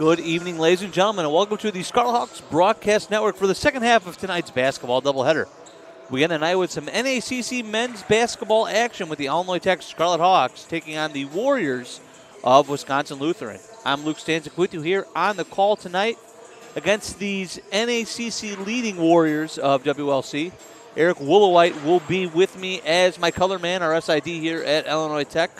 Good evening, ladies and gentlemen, and welcome to the Scarlet Hawks Broadcast Network for the second half of tonight's basketball doubleheader. We end the night with some NACC men's basketball action with the Illinois Tech Scarlet Hawks taking on the Warriors of Wisconsin Lutheran. I'm Luke Stanczyk with you here on the call tonight against these NACC leading Warriors of WLC. Eric Woolowite will be with me as my color man, our SID here at Illinois Tech.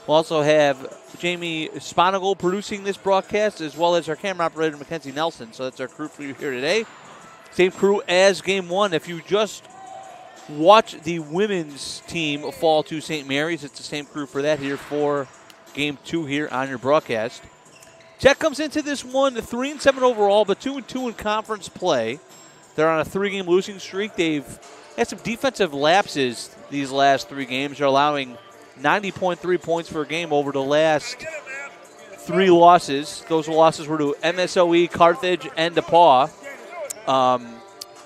We'll also have Jamie Sponigal producing this broadcast, as well as our camera operator, Mackenzie Nelson. So that's our crew for you here today. Same crew as Game 1. If you just watch the women's team fall to St. Mary's, it's the same crew for that here for Game 2 here on your broadcast. Tech comes into this one 3-7 overall, but 2-2 in conference play. They're on a 3-game losing streak. They've had some defensive lapses these last 3 games. They're allowing 90.3 points per game over the last 3 losses. Those losses were to MSOE, Carthage, and DePaul.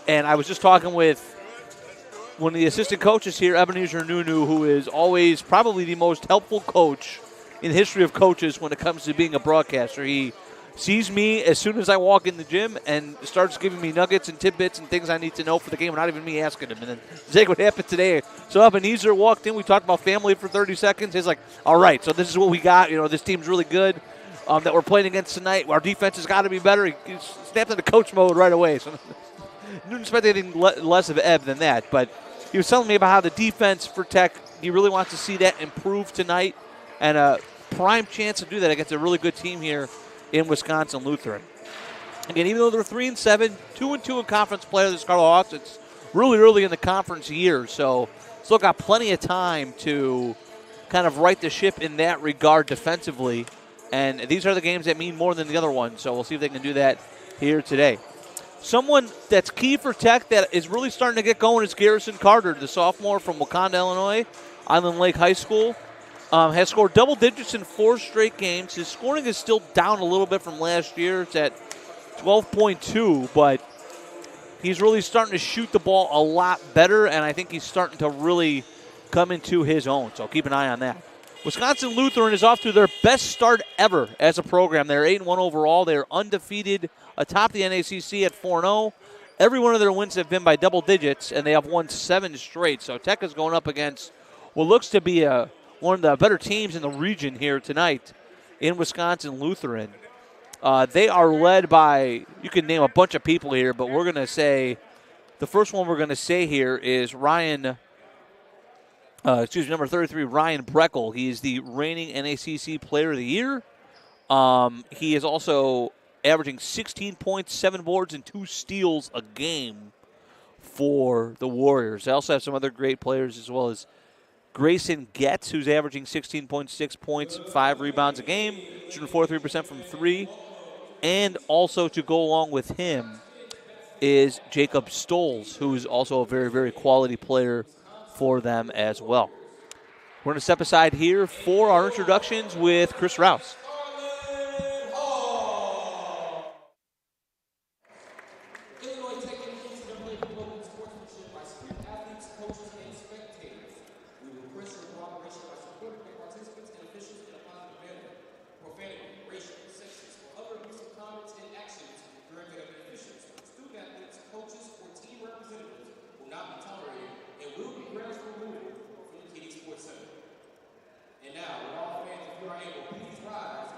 And I was just talking with one of the assistant coaches here, Ebenezer Nunu, who is always probably the most helpful coach in the history of coaches when it comes to being a broadcaster. He sees me as soon as I walk in the gym and starts giving me nuggets and tidbits and things I need to know for the game, not even me asking him. And then Zach, what happened today? So Ebenezer walked in. We talked about family for 30 seconds. He's like, all right, so this is what we got. You know, this team's really good that we're playing against tonight. Our defense has got to be better. He snapped into coach mode right away. So didn't expect anything less of Eb than that. But he was telling me about how the defense for Tech, he really wants to see that improve tonight, and a prime chance to do that against a really good team here in Wisconsin Lutheran. Again, even though they're 3-7, 2-2 in conference play of the Scarlet Hawks, it's really early in the conference year, so still got plenty of time to kind of right the ship in that regard defensively. And these are the games that mean more than the other ones, so we'll see if they can do that here today. Someone that's key for Tech that is really starting to get going is Garrison Carter, the sophomore from Wakanda, Illinois, Island Lake High School. Has scored double digits in 4 straight games. His scoring is still down a little bit from last year. It's at 12.2, but he's really starting to shoot the ball a lot better, and I think he's starting to really come into his own, so keep an eye on that. Wisconsin Lutheran is off to their best start ever as a program. They're 8-1 overall. They're undefeated atop the NACC at 4-0. Every one of their wins have been by double digits, and they have won 7 straight. So Tech is going up against what looks to be one of the better teams in the region here tonight in Wisconsin Lutheran. They are led by, you can name a bunch of people here, but we're going to say, the first one we're going to say here is number 33, Ryan Breckel. He is the reigning NACC Player of the Year. He is also averaging 16 points, 7 boards, and 2 steals a game for the Warriors. They also have some other great players as well as Grayson Getz, who's averaging 16.6 points, 5 rebounds a game, shooting 43% from 3. And also to go along with him is Jacob Stoles, who's also a very, very quality player for them as well. We're going to step aside here for our introductions with Chris Rouse. And now, when all fans, if you are able, please rise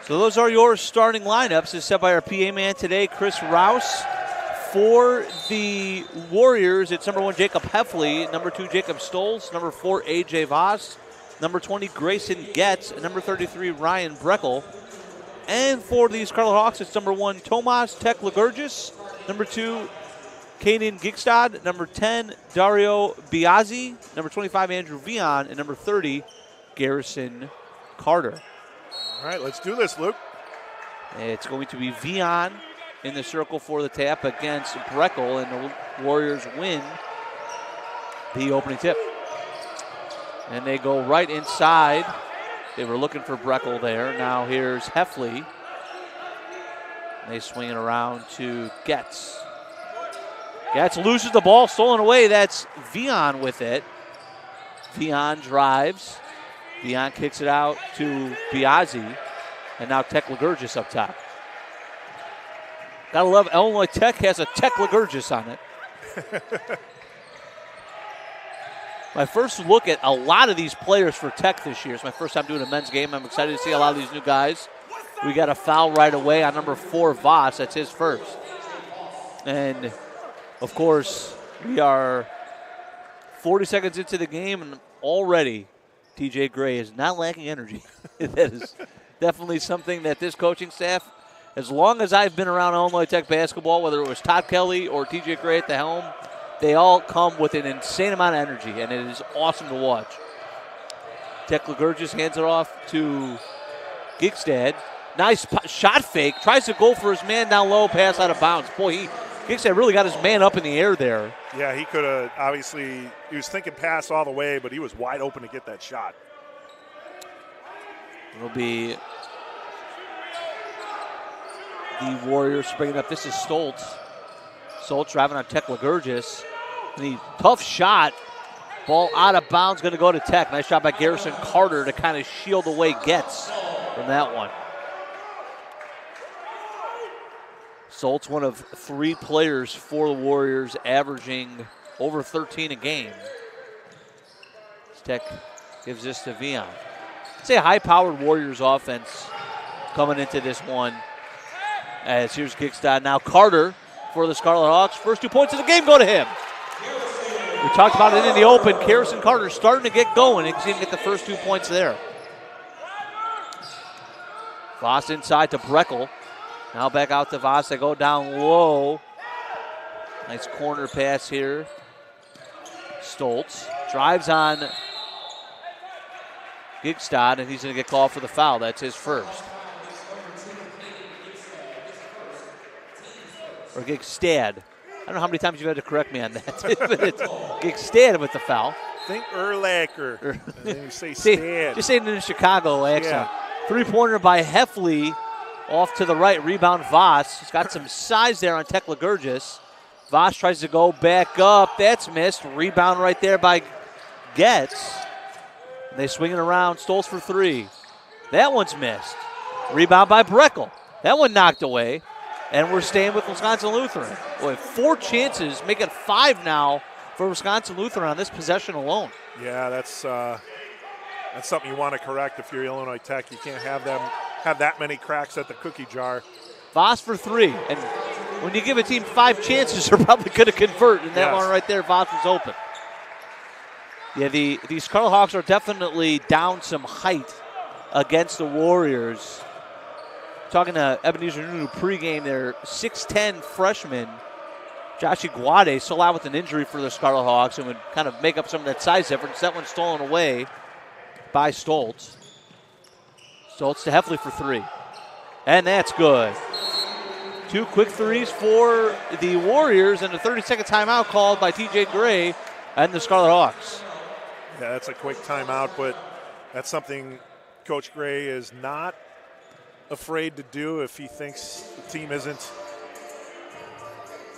So those are your starting lineups, as set by our PA man today, Chris Rouse. For the Warriors, it's number 1, Jacob Heffley, number 2, Jacob Stolz, number 4, A.J. Voss, number 20, Grayson Getz, and number 33, Ryan Breckel. And for the Scarlet Hawks, it's number 1, Tomas Tek-Legurgis, number 2, Kanan Gigstad, number 10, Dario Biazzi, number 25, Andrew Vion, and number 30, Garrison Carter. All right, let's do this, Luke. It's going to be Vion in the circle for the tap against Breckel, and the Warriors win the opening tip. And they go right inside. They were looking for Breckel there. Now here's Heffley. They swing it around to Getz. Getz loses the ball, stolen away. That's Vion with it. Vion drives. Vion kicks it out to Biazzi. And now Tek-Legurgis up top. Gotta love Illinois Tech has a Tek-Legurgis on it. My first look at a lot of these players for Tech this year. It's my first time doing a men's game. I'm excited to see a lot of these new guys. We got a foul right away on number 4, Voss. That's his first. And, of course, we are 40 seconds into the game, and already TJ Gray is not lacking energy. That is definitely something that this coaching staff, as long as I've been around Illinois Tech basketball, whether it was Todd Kelly or TJ Gray at the helm, they all come with an insane amount of energy, and it is awesome to watch. Tek-Legurgis hands it off to Gigstad. Nice shot fake. Tries to go for his man down low, pass out of bounds. Boy, Gigstad really got his man up in the air there. Yeah, he could have, obviously, he was thinking pass all the way, but he was wide open to get that shot. It'll be the Warriors bringing up. This is Stoltz. Stoltz driving on Tek-Legurgis. The tough shot. Ball out of bounds, going to go to Tech. Nice shot by Garrison Carter to kind of shield away Getz from that one. Stoltz, one of 3 players for the Warriors, averaging over 13 a game. Tech gives this to Vion. It's a high-powered Warriors offense coming into this one. As here's Gigstad. Now Carter for the Scarlet Hawks. First 2 points of the game go to him. We talked about it in the open. Garrison Carter starting to get going. He's going to get the first 2 points there. Voss inside to Breckel. Now back out to Voss. They go down low. Nice corner pass here. Stoltz drives on Gigstad, and he's going to get called for the foul. That's his first. Or Gigstad. I don't know how many times you've had to correct me on that. But it's Gigstad with the foul. Think Urlacher. You say Stad. Just saying it in Chicago accent. Yeah. 3-pointer by Heffley off to the right. Rebound Voss. He's got some size there on Tek-Legurgis. Voss tries to go back up. That's missed. Rebound right there by Getz. They swing it around. Stoltz for three. That one's missed. Rebound by Breckel. That one knocked away. And we're staying with Wisconsin Lutheran. Boy, 4 chances, make it 5 now for Wisconsin Lutheran on this possession alone. Yeah, that's something you want to correct if you're Illinois Tech. You can't have that many cracks at the cookie jar. Voss for 3. And when you give a team 5 chances, they're probably going to convert. And that one right there, Voss was open. Yeah, the Scarlet Hawks are definitely down some height against the Warriors. Talking to Ebenezer Nunu pregame, their 6'10 freshman, Josh Iguade, still out with an injury for the Scarlet Hawks and would kind of make up some of that size difference. That one's stolen away by Stoltz. Stoltz to Heffley for 3. And that's good. 2 quick threes for the Warriors and a 30-second timeout called by TJ Gray and the Scarlet Hawks. Yeah, that's a quick timeout, but that's something Coach Gray is not afraid to do if he thinks the team isn't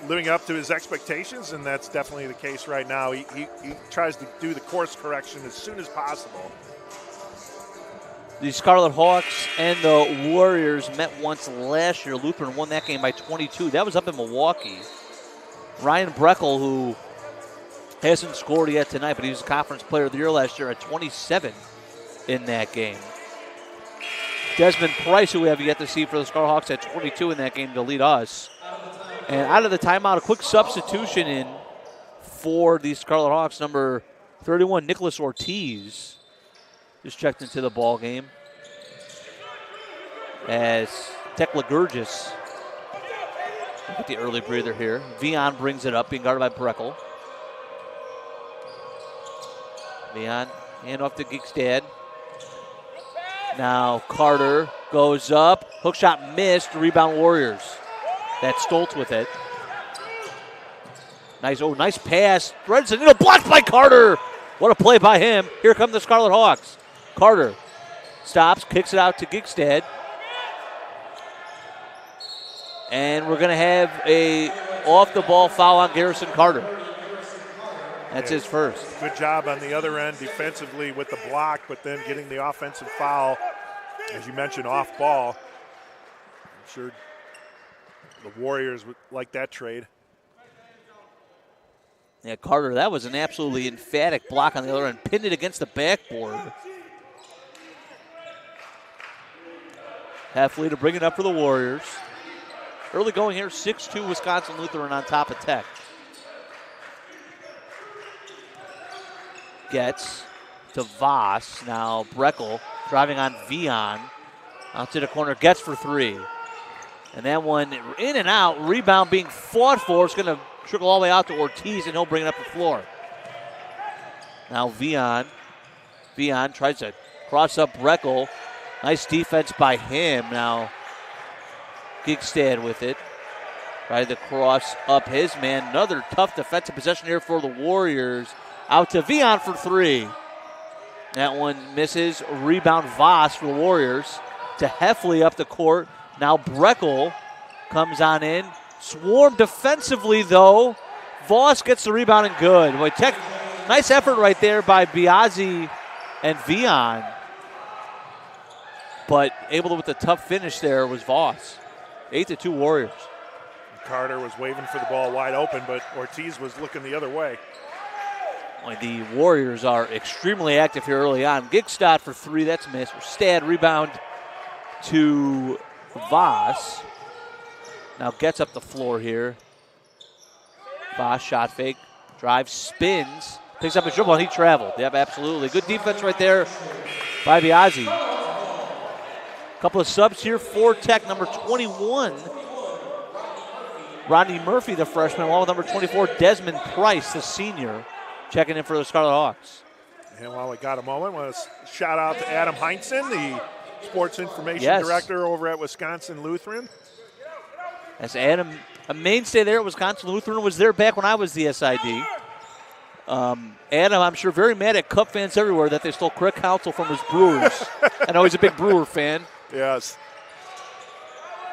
living up to his expectations, and that's definitely the case right now. He tries to do the course correction as soon as possible. The Scarlet Hawks and the Warriors met once last year. Lutheran won that game by 22. That was up in Milwaukee. Ryan Breckel, who hasn't scored yet tonight, but he was a Conference Player of the Year last year at 27 in that game. Desmond Price, who we have yet to see for the Scarlet Hawks, at 22 in that game to lead us. And out of the timeout, a quick substitution in for the Scarlet Hawks. Number 31, Nicholas Ortiz, just checked into the ball game. As Tekla Gurgis, look at the early breather here. Vian brings it up, being guarded by Breckel. Vian, hand off to Geekstad. Now Carter goes up. Hook shot missed. Rebound Warriors. That's Stoltz with it. Nice pass. Threads the needle. Blocked by Carter. What a play by him. Here come the Scarlet Hawks. Carter stops, kicks it out to Geekstad. And we're going to have a off-the-ball foul on Garrison Carter. That's his first. Good job on the other end defensively with the block, but then getting the offensive foul, as you mentioned, off ball. I'm sure the Warriors would like that trade. Yeah, Carter, that was an absolutely emphatic block on the other end. Pinned it against the backboard. Heffley to bring it up for the Warriors. Early going here, 6-2 Wisconsin Lutheran on top of Tech. Gets to Voss. Now Breckel driving on Vian. Out to the corner, gets for 3. And that one in and out. Rebound being fought for. It's going to trickle all the way out to Ortiz, and he'll bring it up the floor. Now Vian. Vian tries to cross up Breckel. Nice defense by him. Now Gigstad with it. Tried to cross up his man. Another tough defensive possession here for the Warriors. Out to Vian for 3. That one misses. Rebound Voss for the Warriors. To Heffley up the court. Now Breckel comes on in. Swarm defensively, though. Voss gets the rebound and good. Boy, Tech, nice effort right there by Biazzi and Vian. But able to, with the tough finish there, was Voss. 8-2 Warriors. Carter was waving for the ball wide open, but Ortiz was looking the other way. Boy, the Warriors are extremely active here early on. Gigstad for 3, that's missed. Stad rebound to Voss. Now gets up the floor here. Voss shot fake, drives, spins, picks up a dribble, and he traveled. Yep, absolutely. Good defense right there by Biazzi. Couple of subs here for Tech. Number 21, Rodney Murphy, the freshman, along with number 24, Desmond Price, the senior, checking in for the Scarlet Hawks. And while we got a moment, I want to shout out to Adam Heinzen, the sports information director over at Wisconsin Lutheran. As Adam, a mainstay there at Wisconsin Lutheran, was there back when I was the SID. Adam, I'm sure, very mad at Cup fans everywhere that they stole Craig Counsell from his Brewers. I know he's a big Brewer fan. Yes.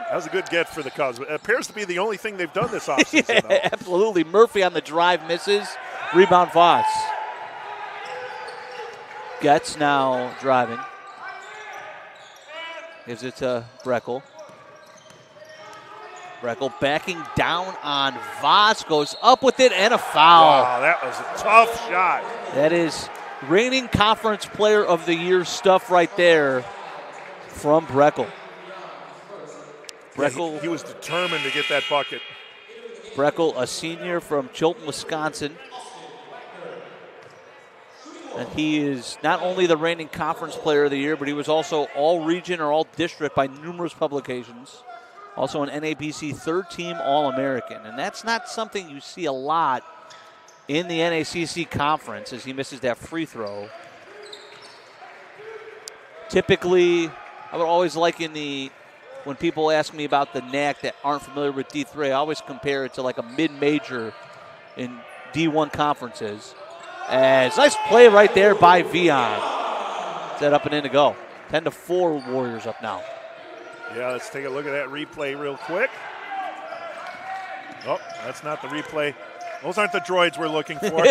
That was a good get for the Cubs. It appears to be the only thing they've done this offseason. Yeah, absolutely. Murphy on the drive misses. Rebound Voss. Getz now driving. Gives it to Breckel. Breckel backing down on Voss. Goes up with it and a foul. Wow, that was a tough shot. That is reigning Conference Player of the Year stuff right there from Breckel. Breckel, he was determined to get that bucket. Breckel, a senior from Chilton, Wisconsin. And he is not only the reigning Conference Player of the Year, but he was also All-Region or All-District by numerous publications. Also an NABC third-team All-American. And that's not something you see a lot in the NACC Conference as he misses that free throw. Typically, I would always liken when people ask me about the NAC that aren't familiar with D3, I always compare it to like a mid-major in D1 conferences. As nice play right there by Vion. Set up and in to go. 10-4 Warriors up now. Yeah, let's take a look at that replay real quick. Oh, that's not the replay. Those aren't the droids we're looking for.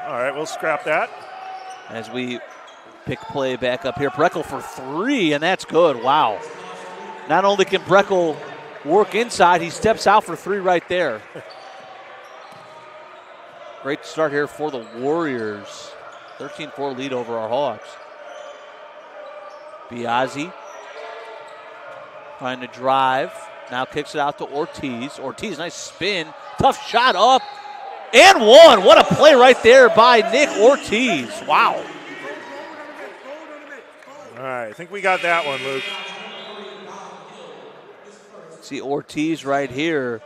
All right, we'll scrap that. As we pick play back up here. Breckel for three, and that's good. Wow. Not only can Breckel work inside, he steps out for three right there. Great start here for the Warriors. 13-4 lead over our Hawks. Biazzi trying to drive. Now kicks it out to Ortiz. Ortiz, nice spin. Tough shot up. And one. What a play right there by Nick Ortiz. Wow. All right, I think we got that one, Luke. See Ortiz right here.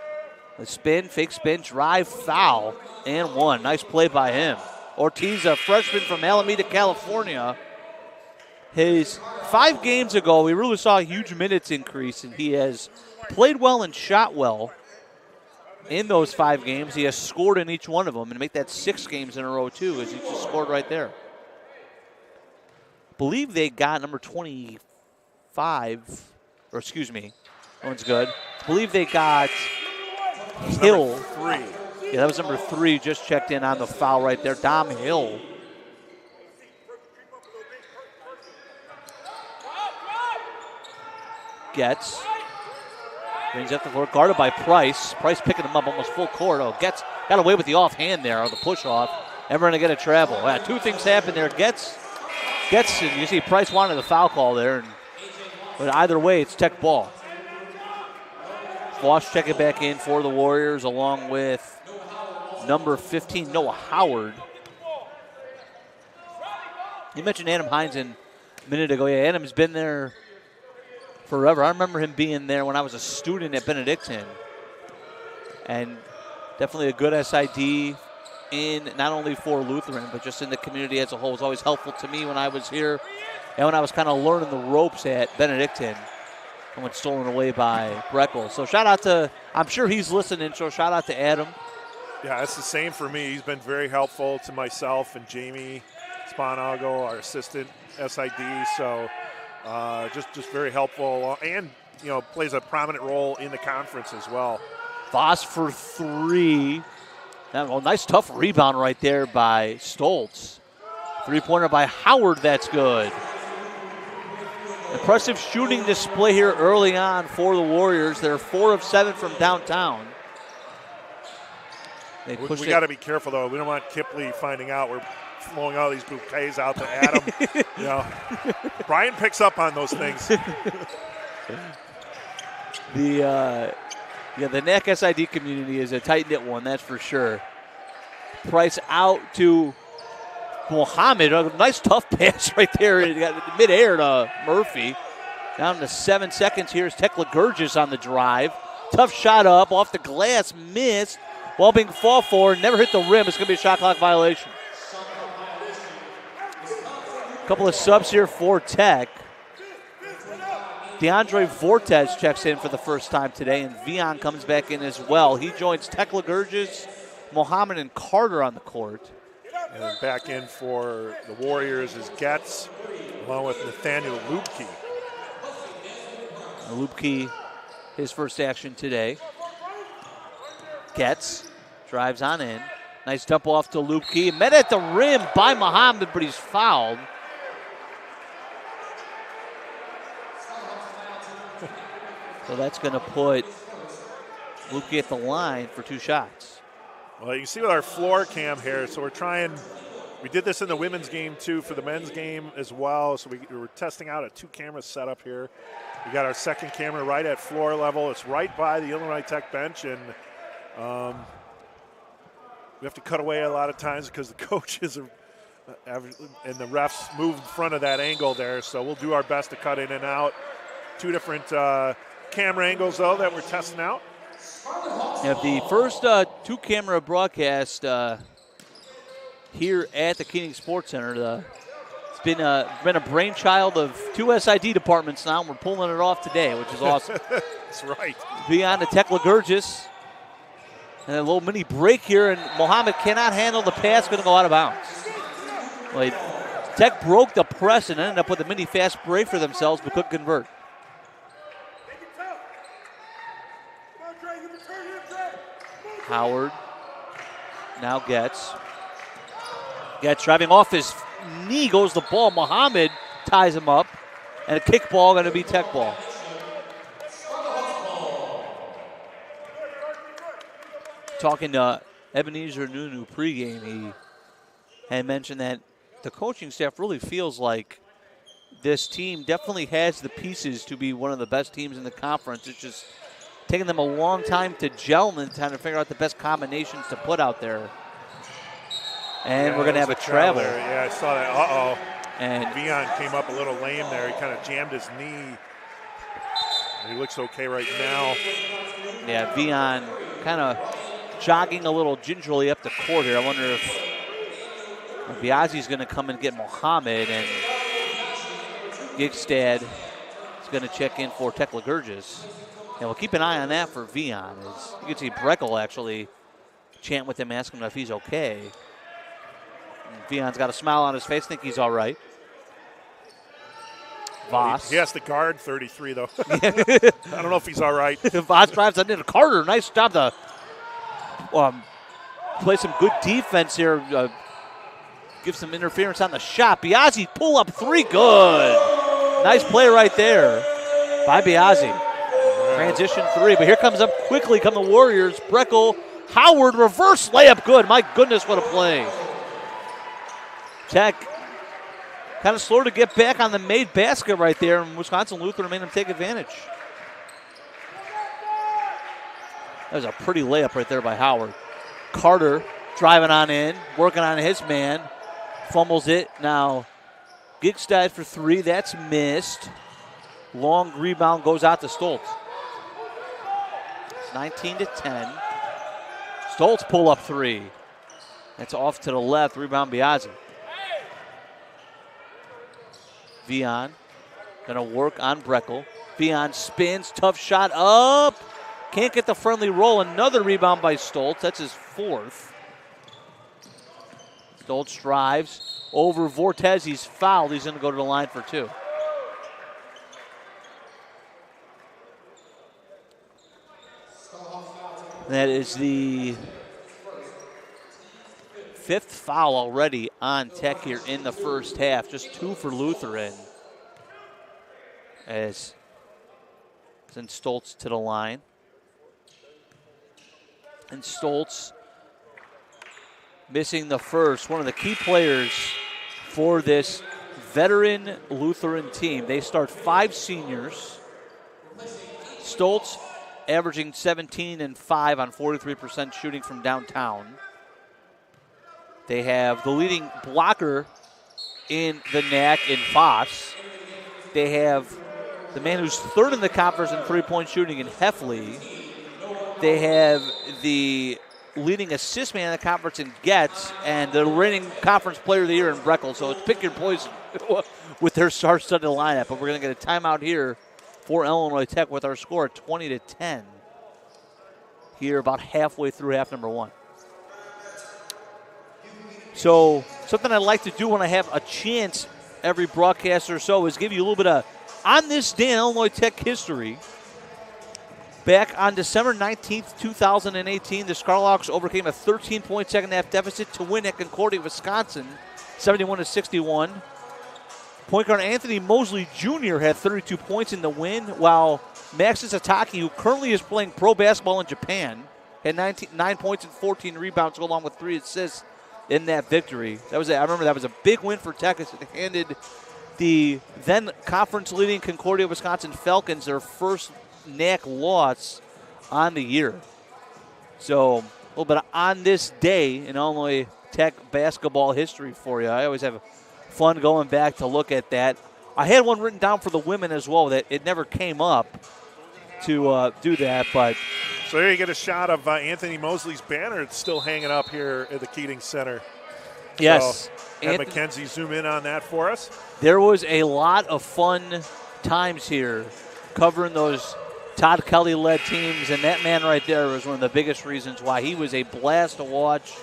A spin, fake spin, drive, foul, and one. Nice play by him. Ortiz, a freshman from Alameda, California. His 5 games ago, we really saw a huge minutes increase, and he has played well and shot well in those 5 games. He has scored in each one of them, and make that 6 games in a row, too, as he just scored right there. I believe they got number 25, or excuse me, that one's good. I believe they got Hill. Number 3. Yeah, that was number 3, just checked in on the foul right there. Dom Hill. Getz. Brings up the floor, guarded by Price. Price picking him up almost full court. Oh, Getz got away with the offhand there, or the push off. Ever going to get a travel. Yeah, 2 things happen there. Getz, and you see Price wanted the foul call there. But either way, it's Tech ball. Voss check it back in for the Warriors along with number 15, Noah Howard. You mentioned Adam Hines a minute ago. Yeah, Adam's been there forever. I remember him being there when I was a student at Benedictine. And definitely a good SID in not only for Lutheran, but just in the community as a whole. It was always helpful to me when I was here and when I was kind of learning the ropes at Benedictine. And went stolen away by Breckel. So shout out to, I'm sure he's listening, so shout out to Adam. Yeah, it's the same for me. He's been very helpful to myself and Jamie Sponago, our assistant SID. So just very helpful, and plays a prominent role in the conference as well. Voss for 3. Nice tough rebound right there by Stoltz. 3-pointer by Howard, that's good. Impressive shooting display here early on for the Warriors. They're 4 of 7 from downtown. We got to be careful, though. We don't want Kipley finding out we're flowing all these bouquets out to Adam. Brian picks up on those things. The NAC SID community is a tight-knit one, that's for sure. Price out to Mohammed. A nice tough pass right there. It got mid-air to Murphy. Down to 7 seconds. Here's Tekla Gurgis on the drive. Tough shot up off the glass. Missed. Ball being fought for. Never hit the rim. It's going to be a shot clock violation. A couple of subs here for Tech. DeAndre Vortez checks in for the first time today, and Vion comes back in as well. He joins Tekla Gurgis, Mohammed, and Carter on the court. And back in for the Warriors is Getz, along with Nathaniel Lubke. Lubke, his first action today. Getz drives on in. Nice dump off to Luke Key. Met at the rim by Muhammad, but he's fouled. So that's going to put Luke Key at the line for 2 shots. Well, you can see with our floor cam here, so we did this in the women's game too for the men's game as well. So we're testing out a 2-camera setup here. We got our second camera right at floor level. It's right by the Illinois Tech bench, and we have to cut away a lot of times because the coaches are and the refs move in front of that angle there. So we'll do our best to cut in and out. 2 different camera angles, though, that we're testing out. Yeah, the first 2-camera broadcast here at the Keating Sports Center. It's been a brainchild of 2 SID departments now, and we're pulling it off today, which is awesome. That's right. Beyond the Tech Ligurgis. And a little mini break here, and Mohammed cannot handle the pass, going to go out of bounds. Well, Tech broke the press and ended up with a mini fast break for themselves, but couldn't convert. Howard now gets driving off his knee, goes the ball. Muhammad ties him up, and a kick ball going to be Tech ball. Talking to Ebenezer Nunu pregame, he had mentioned that the coaching staff really feels like this team definitely has the pieces to be one of the best teams in the conference. It's just taking them a long time to gel and trying to figure out the best combinations to put out there. And we're going to have a travel. Yeah, I saw that. Uh-oh. And Vion came up a little lame there. He kind of jammed his knee. He looks okay right now. Yeah, Vion kind of jogging a little gingerly up the court here. I wonder if Biazzi's going to come and get Mohammed, and Gigstad is going to check in for Tech Ligurgis. And we'll keep an eye on that for Vion. You can see Breckel actually chant with him, asking him if he's okay. And Vion's got a smile on his face. I think he's all right. Voss. He has to guard 33, though. I don't know if he's all right. Voss drives that into Carter. Nice job to play some good defense here. Give some interference on the shot. Biazzi pull up 3. Good. Nice play right there by Biazzi. Transition 3, but here comes up quickly come the Warriors. Breckel, Howard, reverse layup, good. My goodness, what a play. Tech kind of slow to get back on the made basket right there, and Wisconsin Lutheran made them take advantage. That was a pretty layup right there by Howard. Carter driving on in, working on his man, fumbles it. Now Gigstad for 3, that's missed. Long rebound goes out to Stoltz. 19-10. Stoltz pull up 3. That's off to the left. Rebound Biazzi. Vion gonna work on Breckel. Vion spins, tough shot up. Can't get the friendly roll. Another rebound by Stoltz. That's his 4th. Stoltz drives over Vortez. He's fouled. He's gonna go to the line for 2. That is the 5th foul already on Tech here in the first half. Just 2 for Lutheran. As send Stoltz to the line. And Stoltz missing the first. One of the key players for this veteran Lutheran team. They start 5 seniors. Stoltz averaging 17 and 5 on 43% shooting from downtown. They have the leading blocker in the NAC in Foss. They have the man who's 3rd in the conference in 3-point shooting in Heffley. They have the leading assist man in the conference in Getz, and the reigning conference player of the year in Breckel. So it's pick your poison with their star-studded lineup. But we're going to get a timeout here for Illinois Tech with our score at 20-10 here about halfway through half number 1. So something I'd like to do when I have a chance every broadcast or so is give you a little bit of on this day in Illinois Tech history. Back on December 19th, 2018, the Scarlhawks overcame a 13-point second-half deficit to win at Concordia, Wisconsin, 71-61. Point guard Anthony Mosley Jr. had 32 points in the win, while Maxis Ataki, who currently is playing pro basketball in Japan, had 9 points and 14 rebounds, to go along with 3 assists in that victory. I remember that was a big win for Tech as it handed the then conference-leading Concordia, Wisconsin Falcons their first NAC loss on the year. So a little bit on this day in Illinois Tech basketball history for you. I always have fun going back to look at that. I had one written down for the women as well that it never came up to do that, but so there you get a shot of Anthony Mosley's banner. It's still hanging up here at the Keating Center. yes. So have Mackenzie zoom in on that for us. There was a lot of fun times here covering those Todd Kelly-led teams, and that man right there was one of the biggest reasons why he was a blast to watch.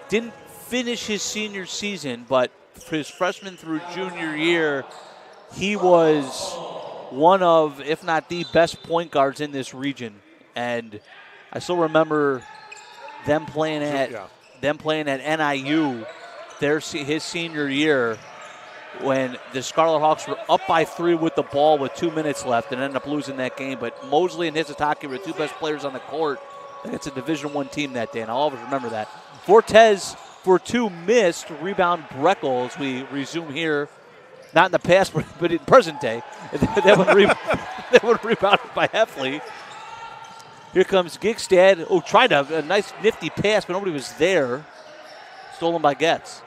Didn't finish his senior season, but for his freshman through junior year, he was one of, if not the best point guards in this region. And I still remember them playing at NIU his senior year, when the Scarlet Hawks were up by 3 with the ball with 2 minutes left and ended up losing that game. But Mosley and Hisatake were the 2 best players on the court. It's a Division I team that day, and I'll always remember that. Fortes for 2 missed. Rebound Breckel as we resume here. Not in the past, but in present day. That one rebounded by Heffley. Here comes Gigstad. Oh, tried a nice nifty pass, but nobody was there. Stolen by Getz.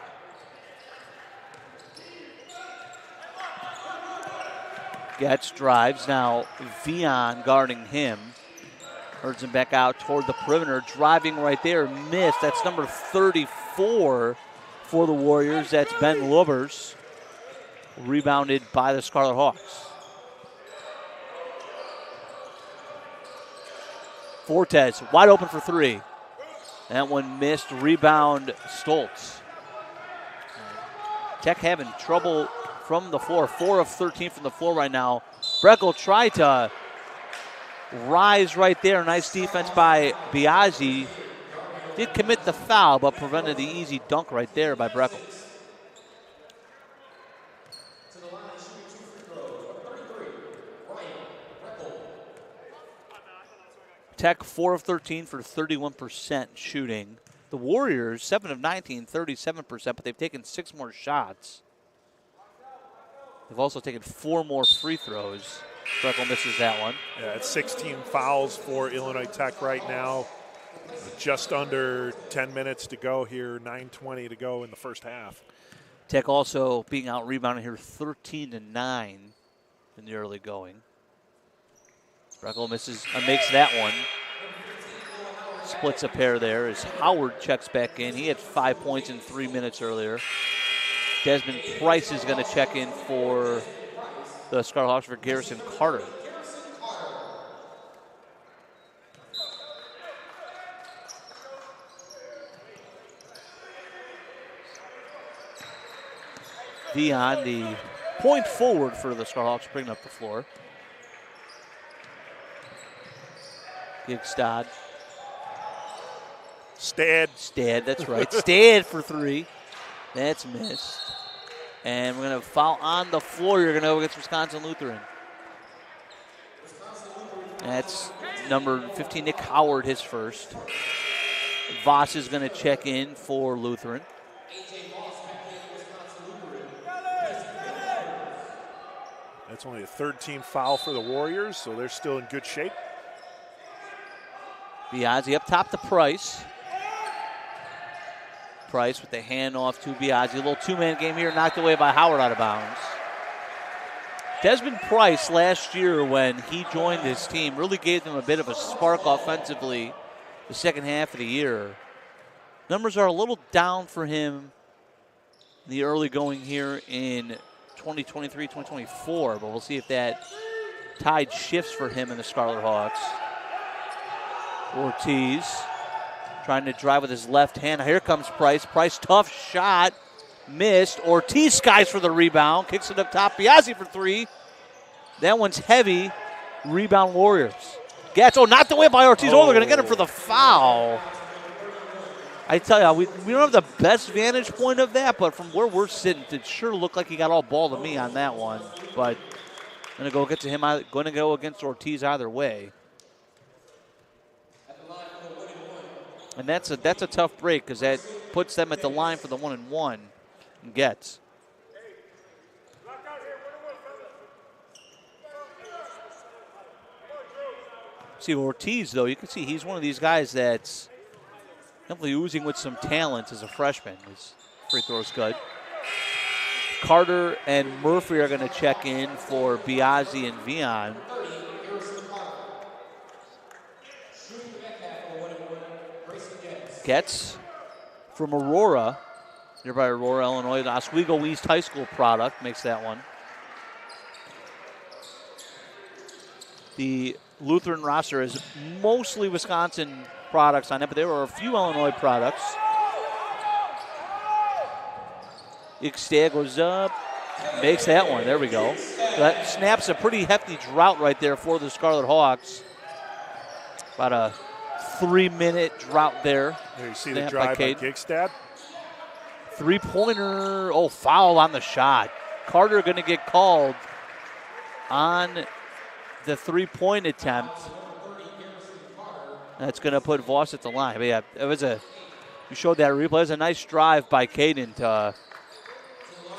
Getz drives. Now Vion guarding him. Herds him back out toward the perimeter. Driving right there. Missed. That's number 34 for the Warriors. That's Ben Lubbers. Rebounded by the Scarlet Hawks. Fortes wide open for 3. That one missed. Rebound Stoltz. Tech having trouble from the floor. 4 of 13 from the floor right now. Breckel tried to rise right there. Nice defense by Biaggi. Did commit the foul, but prevented the easy dunk right there by Breckel. Tech 4 of 13 for 31% shooting. The Warriors 7 of 19, 37%, but they've taken 6 more shots. They've also taken 4 more free throws. Breckel misses that one. Yeah, it's 16 fouls for Illinois Tech right now. Just under 10 minutes to go here, 9:20 to go in the first half. Tech also being out-rebounded here 13-9 in the early going. Breckel makes that one. Splits a pair there as Howard checks back in. He had 5 points in 3 minutes earlier. Desmond Price is going to check in for the Scarlet Hawks for Garrison Carter. Dion, the point forward for the Scarlet Hawks, bringing up the floor. Gigstad. Stad, that's right. Stad for 3. That's missed. And we're going to foul on the floor. You're going to go against Wisconsin Lutheran. That's number 15, Nick Howard, his first. Voss is going to check in for Lutheran. That's only a 13 foul for the Warriors, so they're still in good shape. Biaggi up top to Price. Price with the handoff to Biaggi. A little 2-man game here, knocked away by Howard out of bounds. Desmond Price last year when he joined this team really gave them a bit of a spark offensively the second half of the year. Numbers are a little down for him in the early going here in 2023, 2024, but we'll see if that tide shifts for him and the Scarlet Hawks. Ortiz trying to drive with his left hand. Here comes Price. Price, tough shot. Missed. Ortiz skies for the rebound. Kicks it up top. Biaggi for 3. That one's heavy. Rebound Warriors. Getz, knocked away by Ortiz. Oh, they're going to get him for the foul. I tell you, we don't have the best vantage point of that, but from where we're sitting, it sure looked like he got all ball to me on that one. But going to go against Ortiz either way. And that's a tough break because that puts them at the line for the 1-and-1 and Getz. See, Ortiz, though, you can see he's one of these guys that's definitely oozing with some talent as a freshman. His free throw's good. Carter and Murphy are going to check in for Biazzi and Vion. Getz from Aurora, nearby Aurora, Illinois. The Oswego East High School product makes that one. The Lutheran roster is mostly Wisconsin products on it, but there were a few Illinois products. Ixtad goes up, makes that one. There we go. That snaps a pretty hefty drought right there for the Scarlet Hawks. About a 3-minute drought there. There you see the drive by Ixtad. Three-pointer. Oh, foul on the shot. Carter going to get called on the three-point attempt. That's going to put Voss at the line. But yeah, you showed that replay. It was a nice drive by Caden to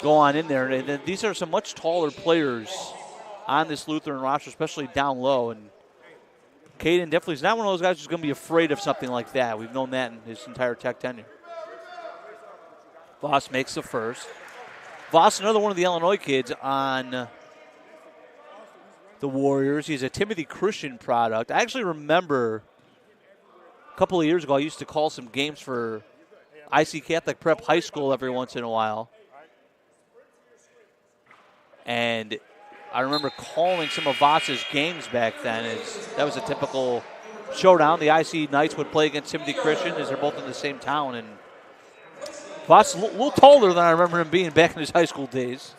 go on in there. And these are some much taller players on this Lutheran roster, especially down low. And Caden definitely is not one of those guys who's going to be afraid of something like that. We've known that in his entire Tech tenure. Voss makes the first. Voss, another one of the Illinois kids on the Warriors. He's a Timothy Christian product. I actually remember a couple of years ago I used to call some games for IC Catholic Prep High School every once in a while. And I remember calling some of Voss's games back then. That was a typical showdown. The IC Knights would play against Timothy Christian as they're both in the same town. And Voss a little taller than I remember him being back in his high school days.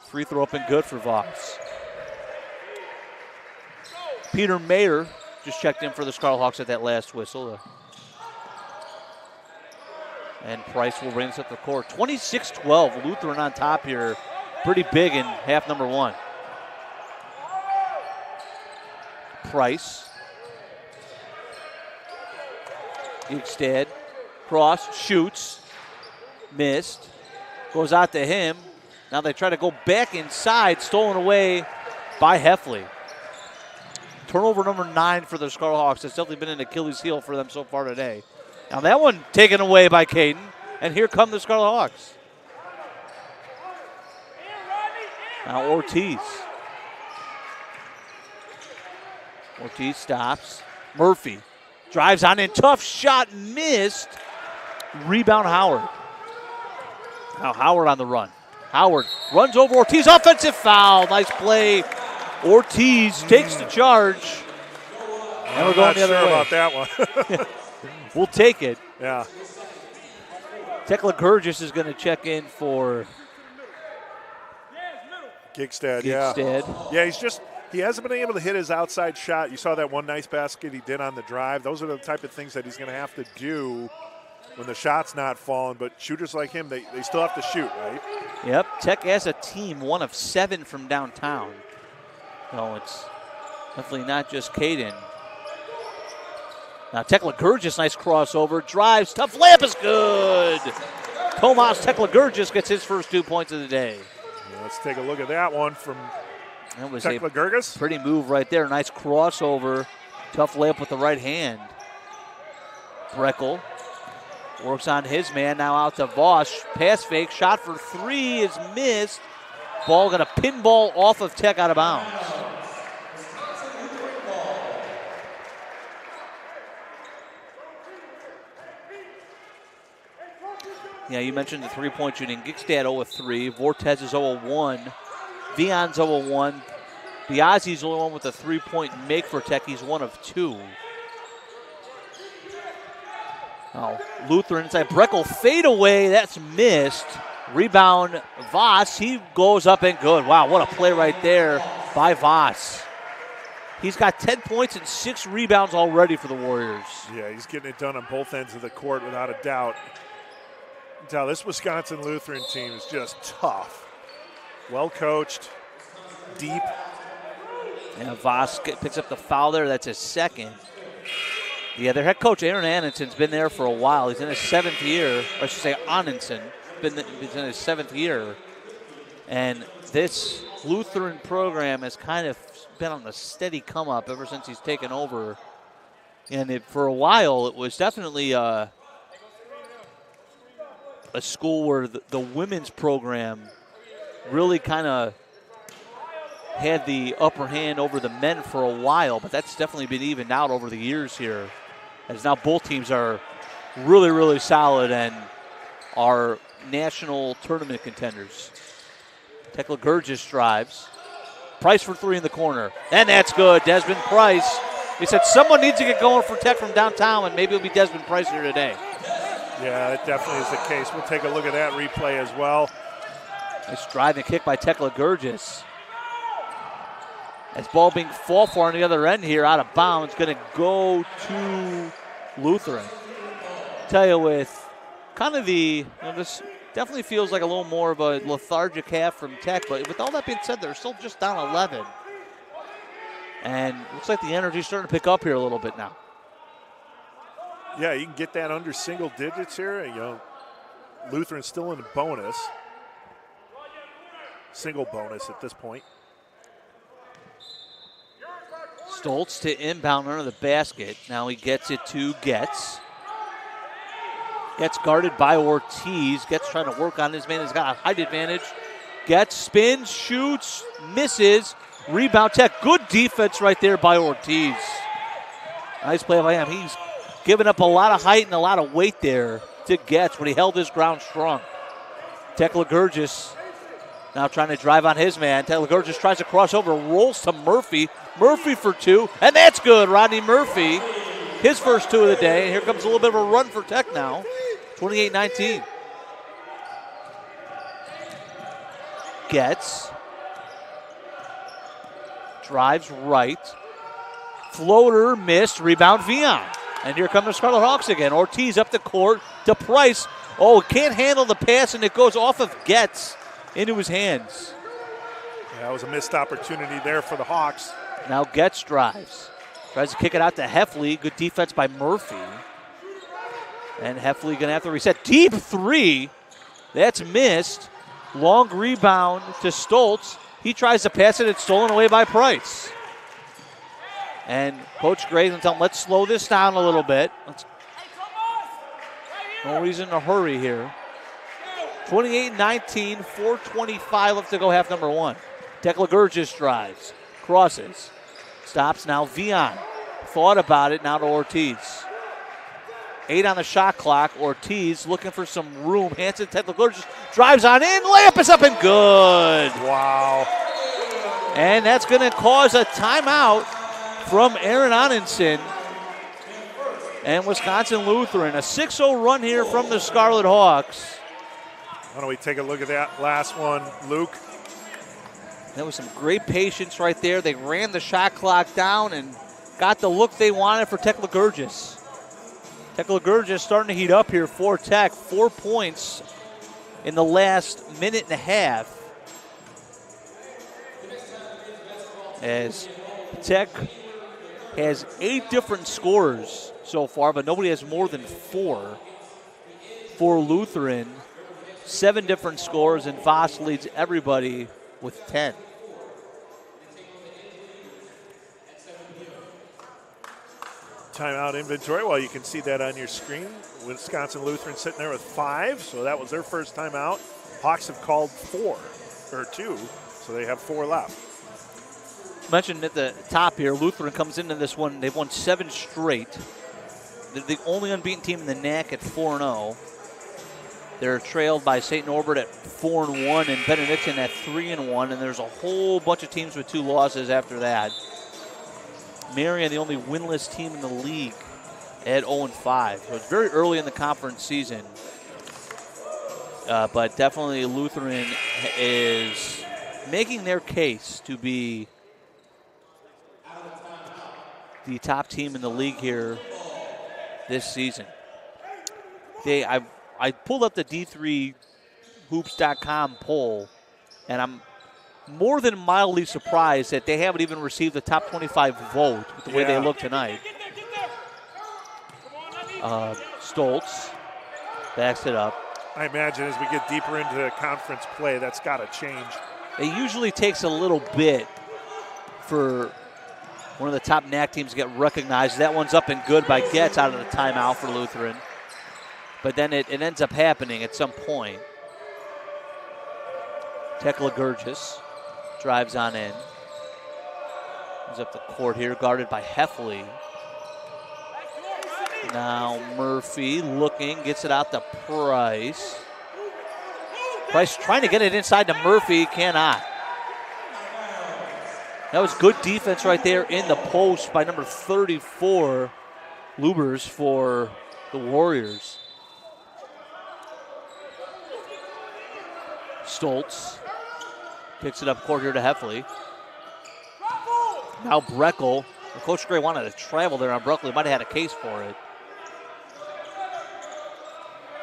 Free throw up and good for Voss. Peter Mayer just checked in for the Scarlet Hawks at that last whistle. And Price will bring us up the court. 26-12, Lutheran on top here. Pretty big in half number one. Price. Ixtad. Cross, shoots. Missed. Goes out to him. Now they try to go back inside. Stolen away by Heffley. Turnover number 9 for the Scarlet Hawks. It's definitely been an Achilles heel for them so far today. Now that one taken away by Caden. And here come the Scarlet Hawks. Now Ortiz. Ortiz stops. Murphy drives on in. Tough shot. Missed. Rebound Howard. Now Howard on the run. Howard runs over Ortiz. Offensive foul. Nice play. Ortiz takes the charge. And we're going the other way. I'm not sure about that one. We'll take it. Yeah. Tekla Gurgis is going to check in for Ixtad, yeah. Yeah, he hasn't been able to hit his outside shot. You saw that one nice basket he did on the drive. Those are the type of things that he's going to have to do when the shot's not falling. But shooters like him, they still have to shoot, right? Yep. Tech as a team, 1 of 7 from downtown. No, it's definitely not just Caden. Now Tekla Gurgis, nice crossover, drives, tough layup is good. Tomas Tekla Gurgis gets his first 2 points of the day. Yeah, let's take a look at that one from Tekla Gurgis. Pretty move right there, nice crossover, tough layup with the right hand. Breckel works on his man, now out to Voss, pass fake, shot for 3 is missed. Ball got a pinball off of Tech out of bounds. Yeah, you mentioned the three-point shooting. Ixtad 0-3. Vortez is 0-1. Vion's 0-1. Biazzi's the only one with a three-point make for Tech. He's 1 of 2. Now, Lutheran inside. Breckel fade away. That's missed. Rebound, Voss. He goes up and good. Wow, what a play right there by Voss. He's got 10 points and 6 rebounds already for the Warriors. Yeah, he's getting it done on both ends of the court without a doubt. You can tell this Wisconsin Lutheran team is just tough. Well coached, deep. Yeah, Voss picks up the foul there. That's his second. Yeah, their head coach, Aaron Anunsen's been there for a while. He's in his 7th year. Or I should say Anunsen. He's in his 7th year. And this Lutheran program has kind of been on a steady come up ever since he's taken over. And for a while, it was definitely a school where the women's program really kind of had the upper hand over the men for a while, but that's definitely been evened out over the years here, as now both teams are really, really solid and are national tournament contenders. Tekla Gurgis drives. Price for 3 in the corner, and that's good. Desmond Price. He said someone needs to get going for Tech from downtown, and maybe it'll be Desmond Price here today. Yeah, that definitely is the case. We'll take a look at that replay as well. Nice drive and kick by Tekla Gurgis. As ball being fought for on the other end here, out of bounds, going to go to Lutheran. Tell you, with kind of this definitely feels like a little more of a lethargic half from Tech, but with all that being said, they're still just down 11. And looks like the energy's starting to pick up here a little bit now. Yeah, you can get that under single digits here. You know, Lutheran's still in a bonus. Single bonus at this point. Stoltz to inbound under the basket. Now he gets it to Getz. Gets guarded by Ortiz. Getz trying to work on his man. He's got a height advantage. Getz spins, shoots, misses. Rebound Tech. Good defense right there by Ortiz. Nice play by him. He's given up a lot of height and a lot of weight there to Getz, but he held his ground strong. Tekla Gurgis now trying to drive on his man. Tekla Gurgis tries to cross over, rolls to Murphy. Murphy for 2, and that's good. Rodney Murphy, his first 2 of the day. And here comes a little bit of a run for Tech now. 28-19. Getz. Drives right. Floater missed. Rebound Vion. And here come the Scarlet Hawks again. Ortiz up the court to Price. Oh, can't handle the pass, and it goes off of Getz into his hands. Yeah, that was a missed opportunity there for the Hawks. Now Getz drives. Tries to kick it out to Heffley. Good defense by Murphy. And Heffley going to have to reset. Deep 3. That's missed. Long rebound to Stoltz. He tries to pass it. It's stolen away by Price. And Coach Gray's going to tell him, let's slow this down a little bit. No reason to hurry here. 28-19, 4:25 left to go, half number 1. Tekla Gurgis drives. Crosses. Stops now. Vion. Thought about it. Now to Ortiz. 8 on the shot clock. Ortiz looking for some room. Hands it to Tekla Gurgis. Drives on in. Layup is up and good. Wow. And that's going to cause a timeout from Aaron Anunsen and Wisconsin Lutheran. A 6-0 run here from the Scarlet Hawks. Why don't we take a look at that last one, Luke? There was some great patience right there. They ran the shot clock down and got the look they wanted for Tekla Gurgis. Tekla Gurgis starting to heat up here for Tech. 4 points in the last minute and a half. As Tech has 8 different scorers so far, but nobody has more than 4. For Lutheran, 7 different scores, and Voss leads everybody with 10. Timeout inventory. Well, you can see that on your screen. Wisconsin Lutheran sitting there with 5, so that was their first timeout. Hawks have called 2, so they have 4 left. Mentioned at the top here, Lutheran comes into this one. They've won 7 straight. They're the only unbeaten team in the NAC at 4-0. They're trailed by St. Norbert at 4-1 and Benedictine at 3-1, and there's a whole bunch of teams with 2 losses after that. Marion, the only winless team in the league, at 0-5. So it's very early in the conference season But definitely Lutheran is making their case to be the top team in the league here this season. I pulled up the D3hoops.com poll, and I'm more than mildly surprised that they haven't even received the top 25 vote with the way they look tonight. Stoltz backs it up. I imagine as we get deeper into conference play, that's got to change. It usually takes a little bit for one of the top NAC teams to get recognized. That one's up and good by Getz out of the timeout for Lutheran. But then it ends up happening at some point. Tekla Gurgis drives on in. Comes up the court here, guarded by Heffley. Now Murphy looking, gets it out to Price. Price trying to get it inside to Murphy, cannot. That was good defense right there in the post by number 34, Lubers for the Warriors. Stoltz picks it up court here to Heffley. Now Breckel. Coach Gray wanted to travel there on Breckel. He might have had a case for it.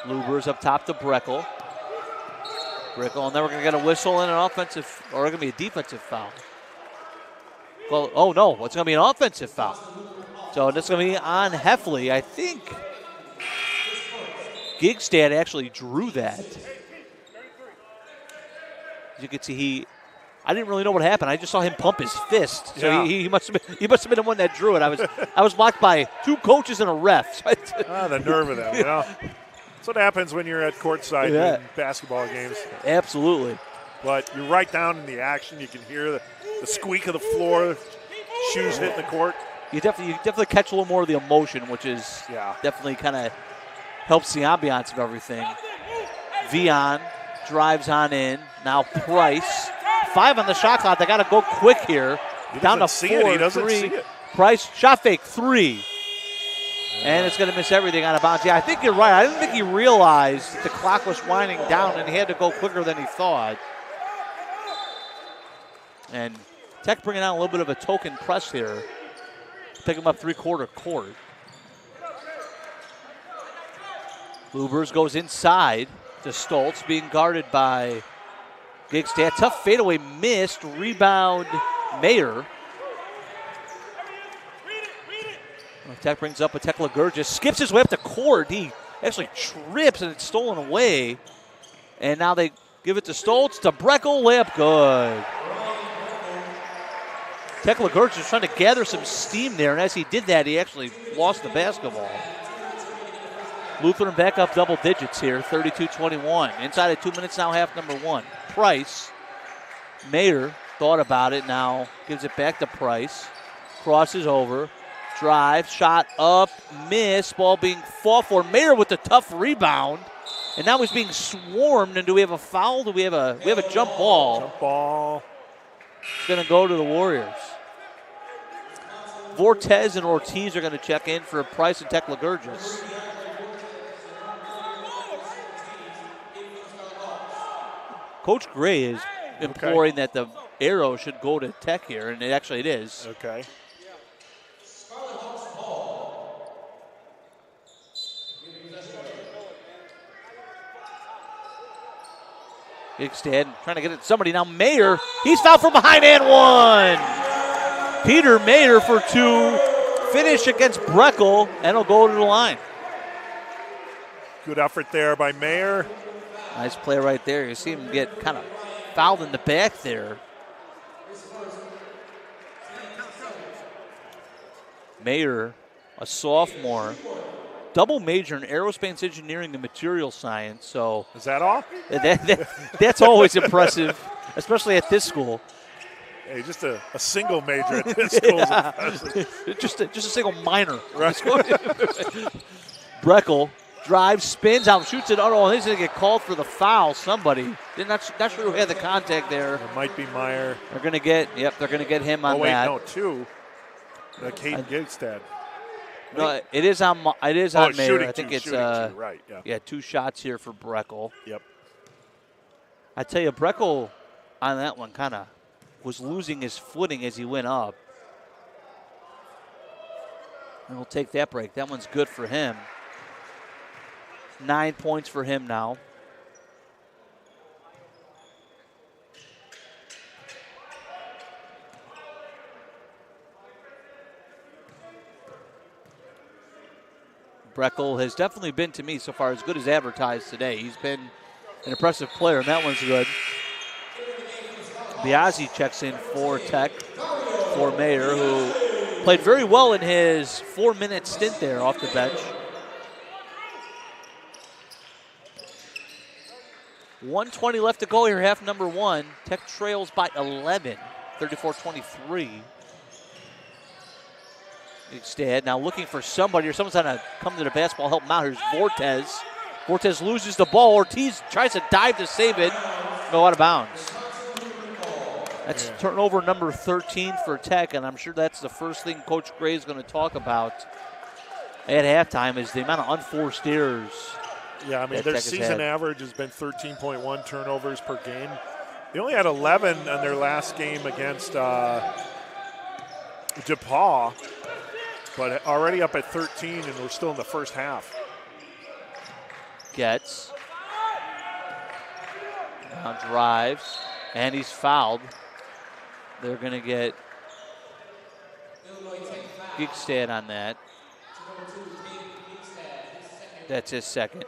Lubers up top to Breckel. Breckel, and then we're going to get a whistle and an offensive, or going to be a defensive foul. Well, oh no, it's going to be an offensive foul. So this is going to be on Heffley. I think Gigstad actually drew that. As you can see, I didn't really know what happened. I just saw him pump his fist. So he must have been the one that drew it. I was blocked by two coaches and a ref. The nerve of them, That's what happens when you're at courtside in basketball games. Absolutely. But you're right down in the action. You can hear the squeak of the floor, shoes hitting the court. You definitely catch a little more of the emotion, which is definitely kind of helps the ambiance of everything. Vion drives on in. Now Price. 5 on the shot clock. They got to go quick here. Down to 4, He doesn't 3. see it. Price, shot fake, 3. And it's going to miss everything out of bounds. Yeah, I think you're right. I didn't think he realized that the clock was winding down and he had to go quicker than he thought. And Tech bringing out a little bit of a token press here. Pick him up 3/4 court. Lubers goes inside to Stoltz, being guarded by Gigstad. Tough fadeaway missed. Rebound, Mayer. Tech brings up a Tekla Gurgis. Skips his way up the court. He actually trips and it's stolen away. And now they give it to Stoltz. To Breckel. Layup good. Tekla Gurgis trying to gather some steam there. And as he did that, he actually lost the basketball. Lutheran back up double digits here. 32-21. Inside of 2 minutes now, half number 1. Price. Mayer thought about it, now gives it back to Price. Crosses over. Drive, shot up, miss. Ball being fought for. Mayer with the tough rebound. And now he's being swarmed. And do we have a foul? We have a jump ball. Jump ball. It's going to go to the Warriors. Vortez and Ortiz are going to check in for Price and Tekla Gurgis. Coach Gray is imploring that the arrow should go to Tech here, and it is. Okay. Gigstad trying to get it to somebody. Now Mayer, he's fouled from behind and one. Peter Mayer for 2. Finish against Breckel, and he'll go to the line. Good effort there by Mayer. Nice play right there. You see him get kind of fouled in the back there. Mayer, a sophomore, double major in aerospace engineering and material science. So is that all? That's always impressive, especially at this school. Hey, just a single major at this school. just a single minor. Right. Breckel drives, spins out, shoots it. Oh, he's going to get called for the foul. Somebody. They're not sure who had the contact there. It might be Meyer. They're going to get him on that. Oh, wait, no, 2. Caden Gigstad. No, it is on Mayer. I think it's 2, right, yeah. Yeah, 2 shots here for Breckel. Yep. I tell you, Breckel on that one kind of was losing his footing as he went up. And we'll take that break. That one's good for him. 9 points for him now. Breckel has definitely been, to me, so far as good as advertised today. He's been an impressive player, and that one's good. Biazzi checks in for Tech, for Mayer, who played very well in his 4-minute stint there off the bench. 1:20 left to go here, half number one. Tech trails by 11, 34-23. Instead, now looking for somebody, or someone's trying to come to the basketball, help him out. Here's Vortez. Vortez loses the ball. Ortiz tries to dive to save it. Go out of bounds. That's turnover number 13 for Tech, and I'm sure that's the first thing Coach Gray is going to talk about at halftime is the amount of unforced errors. Yeah, I mean, their season average has been 13.1 turnovers per game. They only had 11 in their last game against DePaul, but already up at 13, and we're still in the first half. Gets. Now drives, and he's fouled. They're going to get Gigstad on that. That's his second.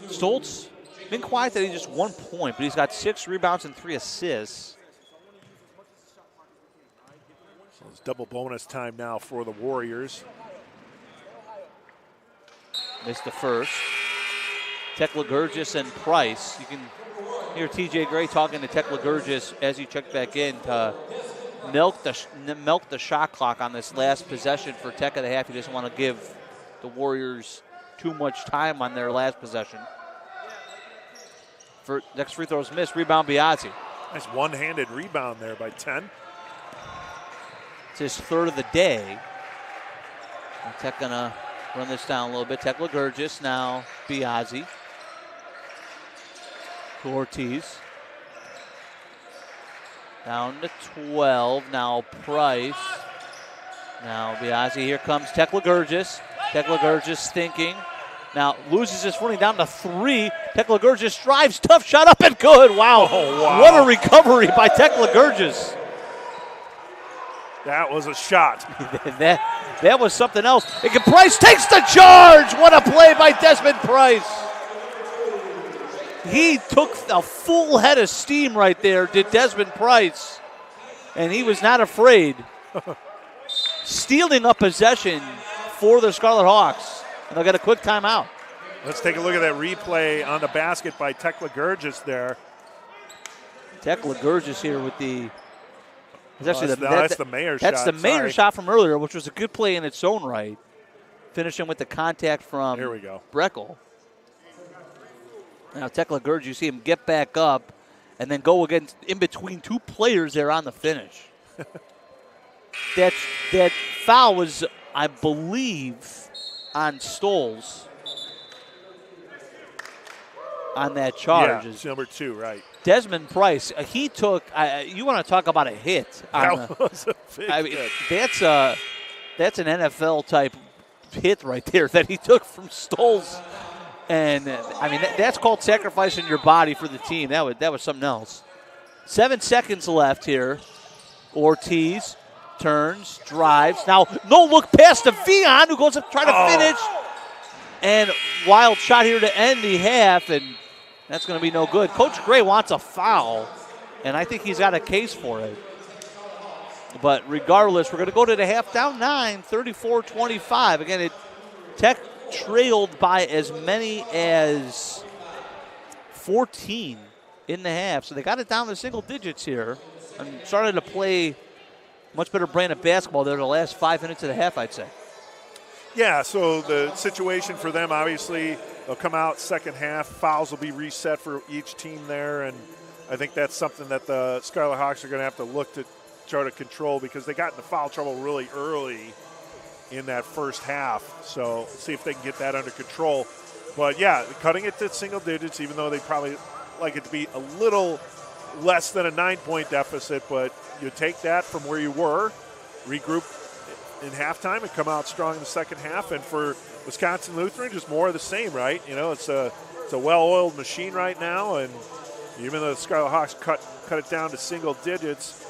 Stoltz, been quiet that he just 1 point, but he's got 6 rebounds and 3 assists. So it's double bonus time now for the Warriors. Missed the first. Tekla Gurgis and Price. You can hear TJ Gray talking to Tekla Gurgis as he checked back in to milk the shot clock on this last possession for Tech at the half. He doesn't want to give the Warriors too much time on their last possession. For next free throw is missed. Rebound Biazzi. Nice one-handed rebound there by 10. It's his third of the day. And Tech gonna run this down a little bit. Tekla Gurgis now. Biazzi. To Ortiz. Down to 12. Now Price. Now Biazzi. Here comes Tekla Gurgis. Tekla Gurgis thinking. Now loses his footing down to 3. Tekla Gurgis drives. Tough shot up and good. Wow. Oh, wow. What a recovery by Tekla Gurgis. That was a shot. that was something else. Price takes the charge. What a play by Desmond Price. He took a full head of steam right there, did Desmond Price. And he was not afraid. Stealing up possession for the Scarlet Hawks. And they'll get a quick timeout. Let's take a look at that replay on the basket by Tekla Gurgis there. Tekla Gurgis here with the... That's the Mayer shot. That's the Mayer shot from earlier, which was a good play in its own right. Finishing with the contact from Here we go. Breckel. Now Tekla Gurgis, you see him get back up and then go against in between 2 players there on the finish. That foul was, I believe, on Stoles on that charge. Yeah, it's number 2, right. Desmond Price, he took, you want to talk about a hit. That was a big hit. That's an NFL-type hit right there that he took from Stoles. And, that's called sacrificing your body for the team. That was something else. 7 seconds left here. Ortiz turns, drives. Now, no look pass to Vion, who goes up trying to finish. And wild shot here to end the half, and that's going to be no good. Coach Gray wants a foul, and I think he's got a case for it. But regardless, we're going to go to the half down 9, 34-25. Again, Tech trailed by as many as 14 in the half. So they got it down to single digits here and started to play much better brand of basketball there the last 5 minutes of the half, I'd say. Yeah, so the situation for them, obviously, they'll come out second half. Fouls will be reset for each team there, and I think that's something that the Scarlet Hawks are going to have to look to try to control because they got into foul trouble really early in that first half. So see if they can get that under control. But yeah, cutting it to single digits, even though they probably like it to be a little less than a 9-point deficit, but you take that from where you were, regroup in halftime, and come out strong in the second half. And for Wisconsin Lutheran, just more of the same, right? You know, it's a well-oiled machine right now, and even though the Scarlet Hawks cut it down to single digits,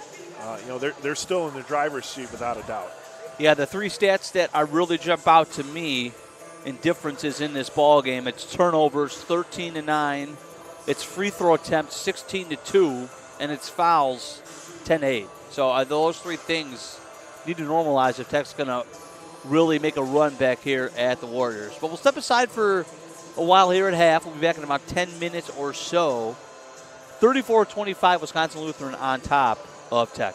you know, they're still in the driver's seat without a doubt. Yeah, the three stats that are really jump out to me in differences in this ball game, it's turnovers 13-9, it's free throw attempts 16-2, and it's fouls 10-8. So those three things need to normalize if Tech's going to really make a run back here at the Warriors. But we'll step aside for a while here at half. We'll be back in about 10 minutes or so. 34-25, Wisconsin Lutheran on top of Tech.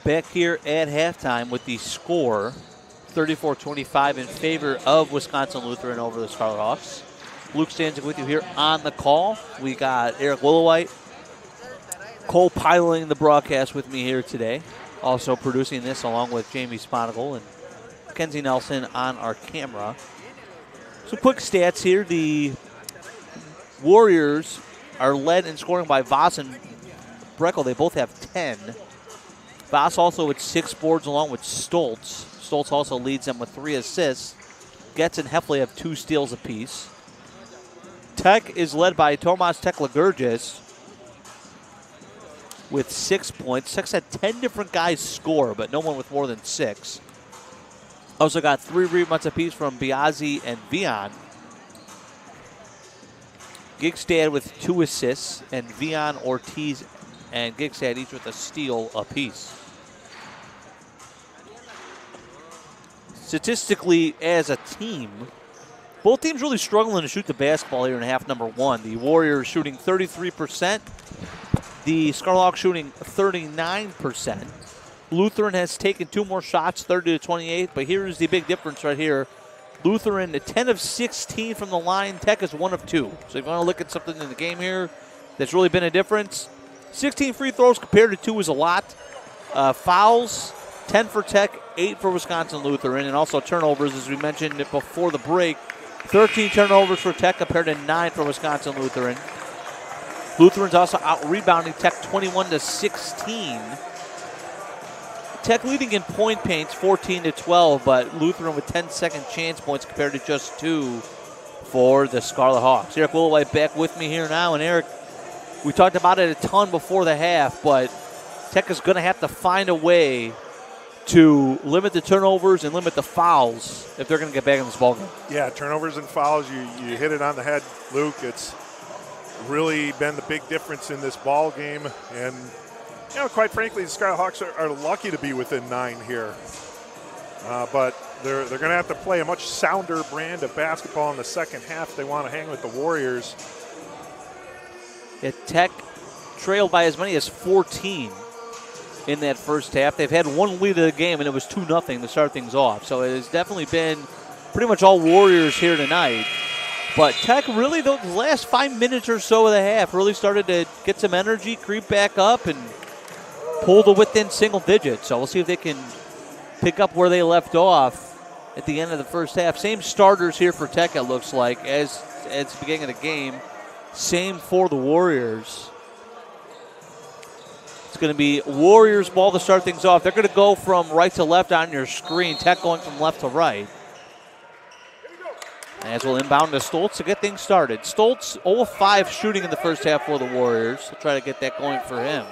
Back here at halftime with the score 34-25 in favor of Wisconsin Lutheran over the Scarlet Hawks. Luke Stanczyk with you here on the call. We got Eric Willowite co-piloting the broadcast with me here today. Also producing this along with Jamie Sponicle and Kenzie Nelson on our camera. Some quick stats here. The Warriors are led in scoring by Voss and Breckel. They both have 10. Voss also with 6 boards along with Stoltz. Stoltz also leads them with 3 assists. Getz and Heffley have 2 steals apiece. Tech is led by Tomas Teklagurgis with 6 points. Tech's had 10 different guys score, but no one with more than 6. Also got 3 rebounds apiece from Biazzi and Vian. Gigstad with 2 assists, and Vian, Ortiz, and Gigstad each with a steal apiece. Statistically, as a team, both teams really struggling to shoot the basketball here in half number 1. The Warriors shooting 33%. The Scarlet Hawks shooting 39%. Lutheran has taken 2 more shots, 30-28, but here is the big difference right here. Lutheran, 10 of 16 from the line. Tech is 1 of 2. So if you want to look at something in the game here that's really been a difference, 16 free throws compared to 2 is a lot. Fouls, 10 for Tech, 8 for Wisconsin Lutheran, and also turnovers, as we mentioned before the break. 13 turnovers for Tech compared to 9 for Wisconsin Lutheran. Lutheran's also out-rebounding Tech 21-16. Tech leading in point paints 14-12, but Lutheran with 10 second chance points compared to just 2 for the Scarlet Hawks. Eric Willowite back with me here now, and Eric, we talked about it a ton before the half, but Tech is going to have to find a way to limit the turnovers and limit the fouls if they're going to get back in this ballgame. Yeah, turnovers and fouls, you hit it on the head, Luke. It's really been the big difference in this ball game, and quite frankly, the Scarlet Hawks are lucky to be within 9 here. But they're going to have to play a much sounder brand of basketball in the second half if they want to hang with the Warriors. Tech trailed by as many as 14 in that first half. They've had 1 lead of the game, and it was 2-0 to start things off. So it has definitely been pretty much all Warriors here tonight. But Tech really, the last 5 minutes or so of the half, really started to get some energy, creep back up, and pull to within single digits. So we'll see if they can pick up where they left off at the end of the first half. Same starters here for Tech, it looks like, as at the beginning of the game. Same for the Warriors. It's going to be Warriors ball to start things off. They're going to go from right to left on your screen. Tech going from left to right. As we'll inbound to Stoltz to get things started. Stoltz 0-5 shooting in the first half for the Warriors. We'll try to get that going for him.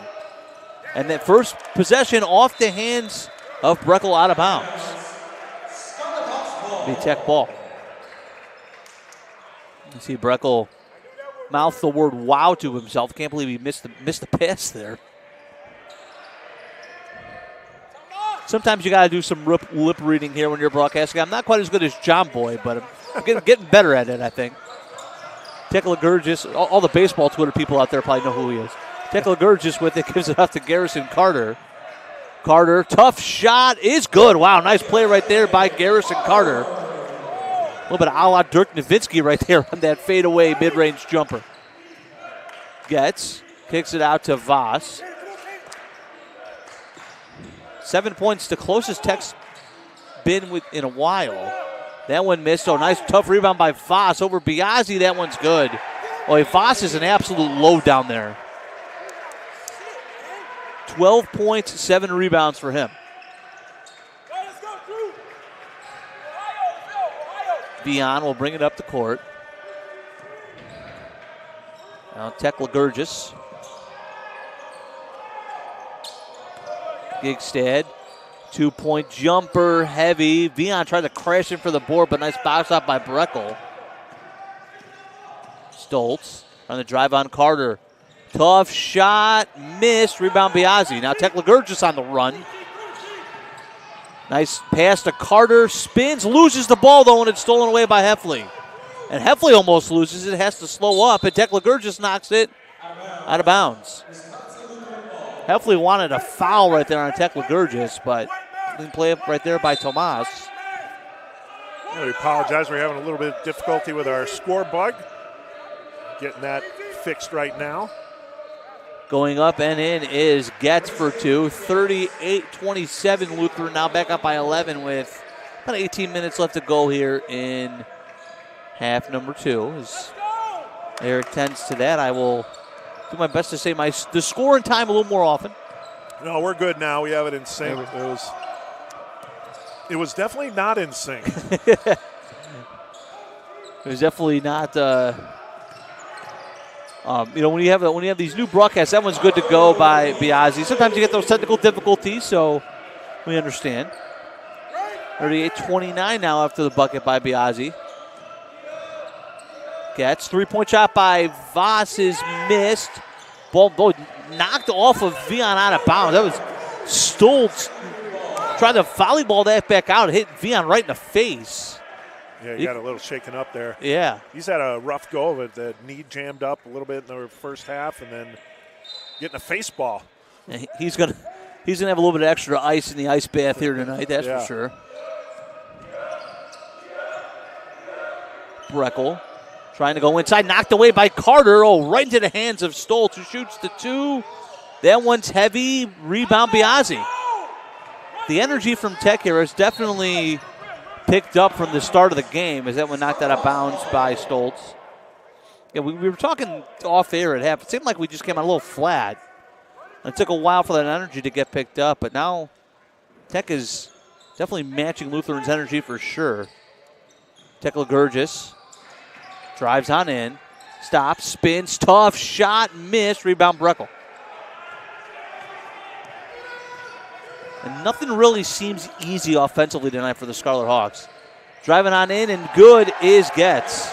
And that first possession off the hands of Breckel out of bounds. Be Tech ball. You see Breckel mouth the word wow to himself. Can't believe he missed the pass there. Sometimes you got to do some lip reading here when you're broadcasting. I'm not quite as good as John Boy, but I'm getting better at it, I think. Teklagurgis, all the baseball Twitter people out there probably know who he is. Teklagurgis with it, gives it up to Garrison Carter. Carter, tough shot, is good. Wow, nice play right there by Garrison Carter. A little bit a la Dirk Nowitzki right there on that fadeaway mid-range jumper. Getz, kicks it out to Voss. 7 points, the closest Tech's been in a while. That one missed. Oh, nice tough rebound by Voss over Biazzi. That one's good. Boy, Voss is an absolute load down there. 12 points, 7 rebounds for him. Vian will bring it up the court. Now Teklagurgis. Gigstad, 2-point jumper, heavy. Vian tried to crash in for the board, but nice bounce out by Breckel. Stoltz on the drive on Carter. Tough shot, missed, rebound Biazzi. Now Teklagurgis on the run. Nice pass to Carter, spins, loses the ball though, and it's stolen away by Heffley. And Heffley almost loses it, has to slow up, and Teklagurgis knocks it out of bounds. Heffley wanted a foul right there on Tekla Gurgis, but clean play up right there by Tomas. We apologize. We're having a little bit of difficulty with our score bug. Getting that fixed right now. Going up and in is Getz for two. 38-27 Lutheran now back up by 11 with about 18 minutes left to go here in half number 2. As Eric tends to that, I will do my best to say the score and time a little more often. No, we're good now. We have it in sync. It was definitely not in sync. It was definitely not. When you have these new broadcasts, that one's good to go by Biazzi. Sometimes you get those technical difficulties, so we understand. 38-29 now after the bucket by Biazzi. Gets 3-point shot by Voss is missed. Ball knocked off of Vian out of bounds. That was Stoltz trying to volleyball that back out. Hit Vian right in the face. Yeah, he got a little shaken up there. Yeah. He's had a rough go of it. The knee jammed up a little bit in the first half and then getting a face ball. And he's gonna have a little bit of extra ice in the ice bath here tonight, that's for sure. Breckel trying to go inside, knocked away by Carter. Oh, right into the hands of Stoltz, who shoots the 2. That one's heavy. Rebound Biazzi. The energy from Tech here is definitely picked up from the start of the game as that one knocked out of bounds by Stoltz. Yeah, we were talking off air at half. It seemed like we just came out a little flat. It took a while for that energy to get picked up, but now Tech is definitely matching Lutheran's energy for sure. Tekla Gurgis drives on in, stops, spins, tough shot, missed, rebound Breckel. And nothing really seems easy offensively tonight for the Scarlet Hawks. Driving on in, and good is Getz.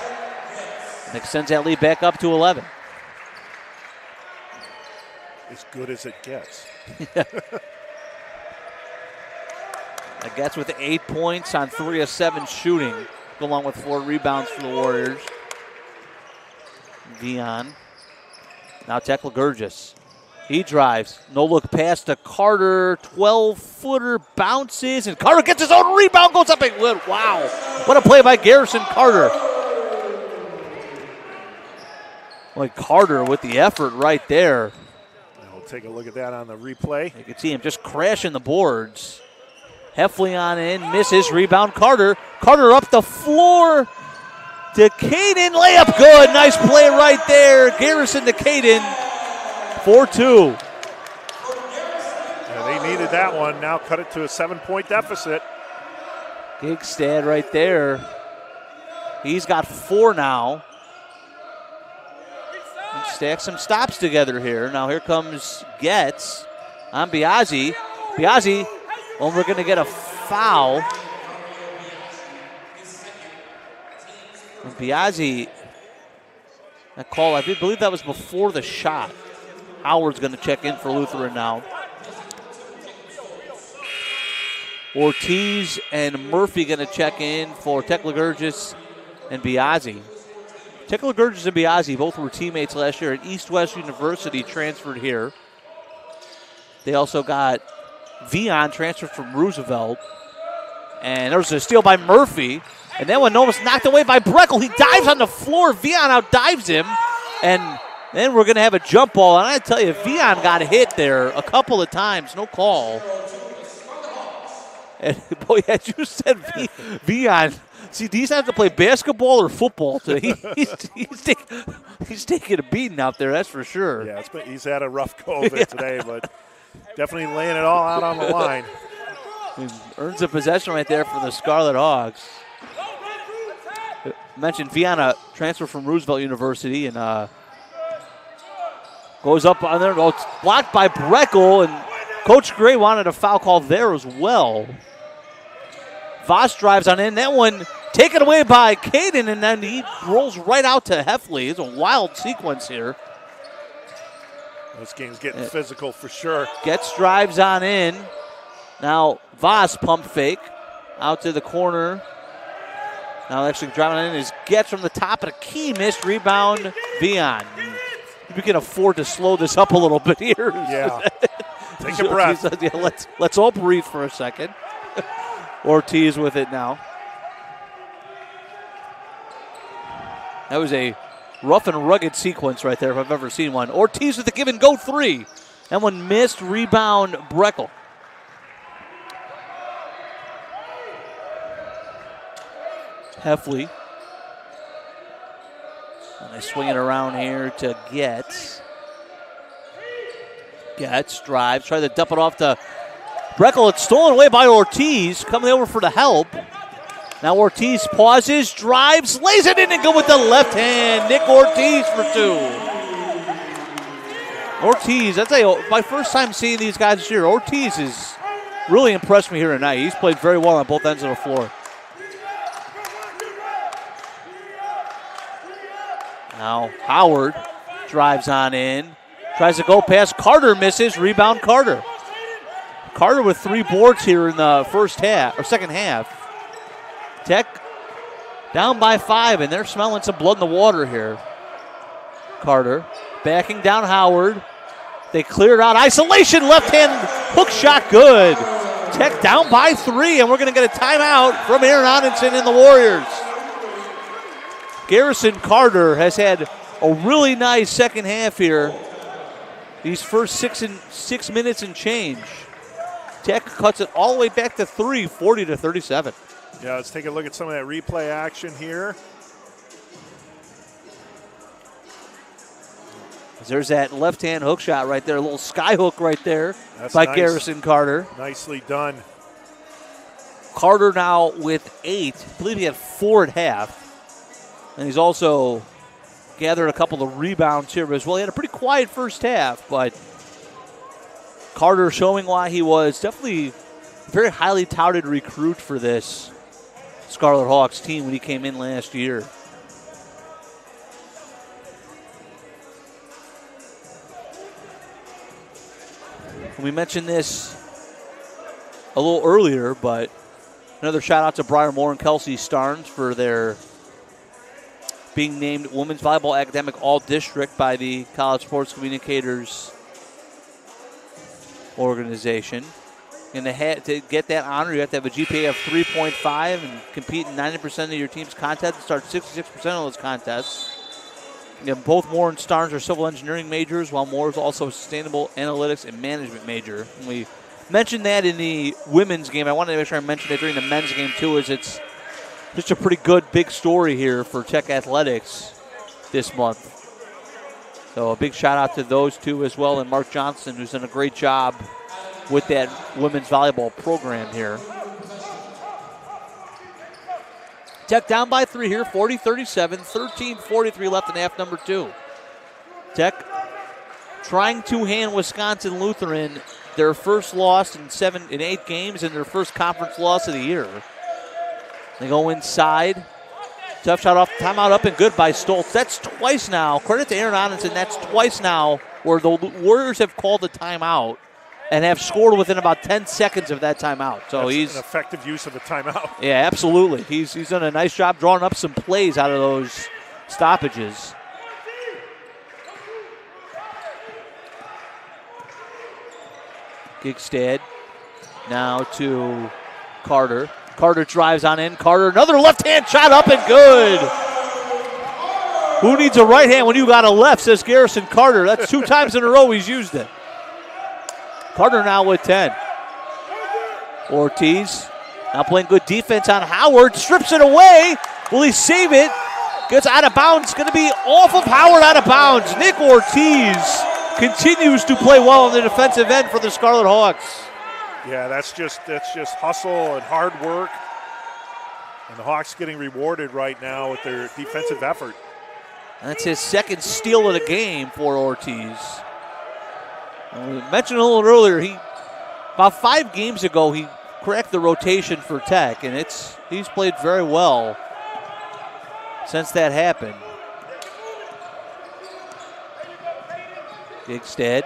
And extends that lead back up to 11. As good as it gets. Getz with 8 points on 3 of 7 shooting, along with 4 rebounds for the Warriors. Vian. Now Tekla Gurgis. He drives. No look pass to Carter. 12-footer bounces, and Carter gets his own rebound, goes up and good. Wow. What a play by Garrison Carter. Like Carter with the effort right there. We'll take a look at that on the replay. You can see him just crashing the boards. Heffley on in, misses, rebound Carter. Carter up the floor to Caden, layup good. Nice play right there. Garrison to Caden, 4-2. Yeah, they needed that one. Now cut it to a 7-point deficit. Gigstad right there. He's got 4 now. And stack some stops together here. Now here comes Getz on Biazzi. Biazzi, well, we're going to get a foul. And Biazzi, that call, I believe that was before the shot. Howard's going to check in for Lutheran now. Ortiz and Murphy going to check in for Tekla Gurgis and Biazzi. Tekla Gurgis and Biazzi both were teammates last year at East-West University, transferred here. They also got Vian transferred from Roosevelt. And there was a steal by Murphy. And that one almost knocked away by Breckel. He dives on the floor. Vian out-dives him. And then we're going to have a jump ball. And I tell you, Vian got hit there a couple of times. No call. And, boy, as you said, Vian, see, these have to play basketball or football today. He's taking a beating out there, that's for sure. Yeah, he's had a rough go of it today, but definitely laying it all out on the line. He earns a possession right there for the Scarlet Hawks. I mentioned Viana transfer from Roosevelt University and goes up on there. It's blocked by Breckel, and Coach Gray wanted a foul call there as well. Voss drives on in. That one taken away by Caden, and then he rolls right out to Heffley. It's a wild sequence here. This game's getting physical for sure. Getz drives on in. Now Voss pump fake out to the corner. Now actually driving on in is Getz from the top of the key. Missed rebound, Vian. We can afford to slow this up a little bit here. Yeah. Take a breath. Ortiz, yeah, let's all breathe for a second. Ortiz with it now. That was a rough and rugged sequence right there if I've ever seen one. Ortiz with the give and go three. That one missed. Rebound, Breckel. Heffley. And they swing it around here to Getz. Getz drives, try to dump it off to Breckel. It's stolen away by Ortiz, coming over for the help. Now Ortiz pauses, drives, lays it in and go with the left hand. Nick Ortiz for two. Ortiz, I'll tell you, my first time seeing these guys this year, Ortiz has really impressed me here tonight. He's played very well on both ends of the floor. Now Howard drives on in, tries to go past Carter, misses, rebound Carter. Carter with 3 boards here in the second half. Tech down by 5, and they're smelling some blood in the water here. Carter backing down Howard. They cleared out. Isolation, left hand hook shot, good. Tech down by 3, and we're going to get a timeout from Aaron Odinson and the Warriors. Garrison Carter has had a really nice second half here. These first 6 minutes and change. Tech cuts it all the way back to 3, 40-37. Yeah, let's take a look at some of that replay action here. There's that left-hand hook shot right there, a little sky hook right there. That's by nice. Garrison Carter. Nicely done. Carter now with 8. I believe he had 4 at half. And he's also gathered a couple of rebounds here as well. He had a pretty quiet first half, but Carter showing why he was definitely a very highly touted recruit for this Scarlet Hawks team when he came in last year. We mentioned this a little earlier, but another shout out to Briar Moore and Kelsey Starnes for their being named Women's Volleyball Academic All-District by the College Sports Communicators organization. And to get that honor, you have to have a GPA of 3.5 and compete in 90% of your team's contests and start 66% of those contests. And both Moore and Starnes are civil engineering majors, while Moore is also a sustainable analytics and management major. And we mentioned that in the women's game. I wanted to make sure I mentioned it during the men's game, too, as it's just a pretty good big story here for Tech Athletics this month. So a big shout out to those two as well, and Mark Johnson, who's done a great job with that women's volleyball program here. Tech down by 3 here, 40-37, 13:43 left in half number 2. Tech trying to hand Wisconsin Lutheran their first loss in 8 games and their first conference loss of the year. They go inside. Tough shot off the timeout, up and good by Stoltz. That's twice now. Credit to Aaron Odinson. That's twice now where the Warriors have called a timeout and have scored within about 10 seconds of that timeout. So That's an effective use of a timeout. Yeah, absolutely. He's done a nice job drawing up some plays out of those stoppages. Gigstad now to Carter. Carter drives on in. Carter, another left-hand shot up and good. Who needs a right hand when you got a left, says Garrison Carter. That's 2 times in a row he's used it. Carter now with 10. Ortiz now playing good defense on Howard. Strips it away. Will he save it? Gets out of bounds. Going to be off of Howard, out of bounds. Nick Ortiz continues to play well on the defensive end for the Scarlet Hawks. Yeah, that's just hustle and hard work. And the Hawks getting rewarded right now with their defensive effort. That's his second steal of the game for Ortiz. And we mentioned a little earlier, about 5 games ago, he cracked the rotation for Tech, and he's played very well since that happened. Gigstad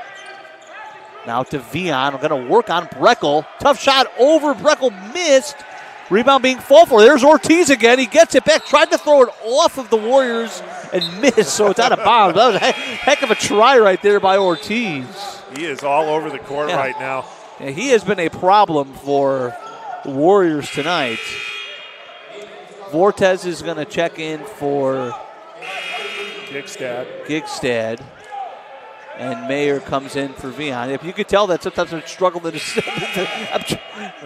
now to Vion. I'm going to work on Breckel. Tough shot over Breckel, missed. Rebound being fought for. There's Ortiz again. He gets it back. Tried to throw it off of the Warriors and missed, so it's out of bounds. That was a heck of a try right there by Ortiz. He is all over the court right now. Yeah, he has been a problem for the Warriors tonight. Vortez is going to check in for Gigstad. And Mayer comes in for Vian. If you could tell that sometimes I'm struggling to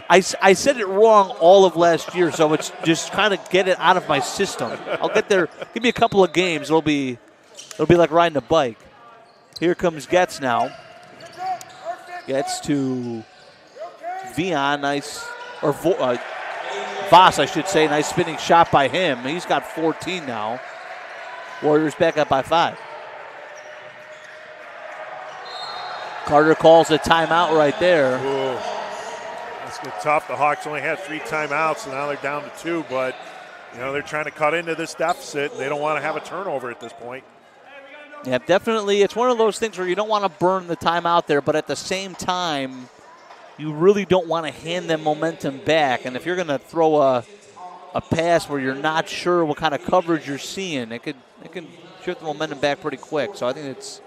I said it wrong all of last year, so it's just kind of get it out of my system. I'll get there. Give me a couple of games. It'll be like riding a bike. Here comes Getz now. Gets to Vian. Nice. Or Voss, I should say. Nice spinning shot by him. He's got 14 now. Warriors back up by 5. Carter calls a timeout right there. Ooh, that's good tough. The Hawks only had 3 timeouts, so now they're down to 2. But they're trying to cut into this deficit, and they don't want to have a turnover at this point. Yeah, definitely. It's one of those things where you don't want to burn the timeout there, but at the same time, you really don't want to hand them momentum back. And if you're going to throw a pass where you're not sure what kind of coverage you're seeing, it can shift the momentum back pretty quick. So I think it's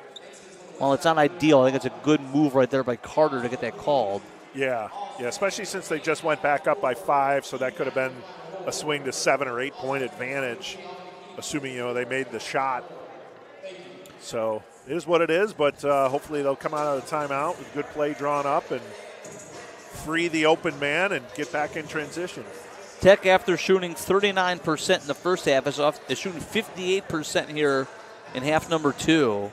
not ideal. I think it's a good move right there by Carter to get that called. Yeah, especially since they just went back up by 5, so that could have been a swing to 7 or 8 point advantage, assuming they made the shot. So it is what it is, but hopefully they'll come out of the timeout with good play drawn up and free the open man and get back in transition. Tech, after shooting 39% in the first half, is shooting 58% here in half number 2.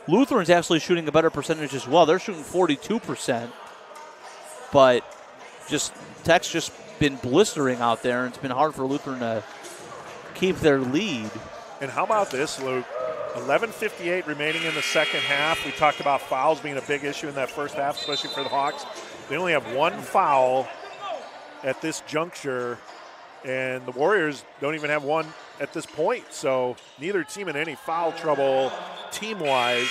Lutheran's actually shooting a better percentage as well. They're shooting 42%. But Tech's just been blistering out there, and it's been hard for Lutheran to keep their lead. And how about this, Luke? 11:58 remaining in the second half. We talked about fouls being a big issue in that first half, especially for the Hawks. They only have 1 foul at this juncture, and the Warriors don't even have 1 at this point. So neither team in any foul trouble team-wise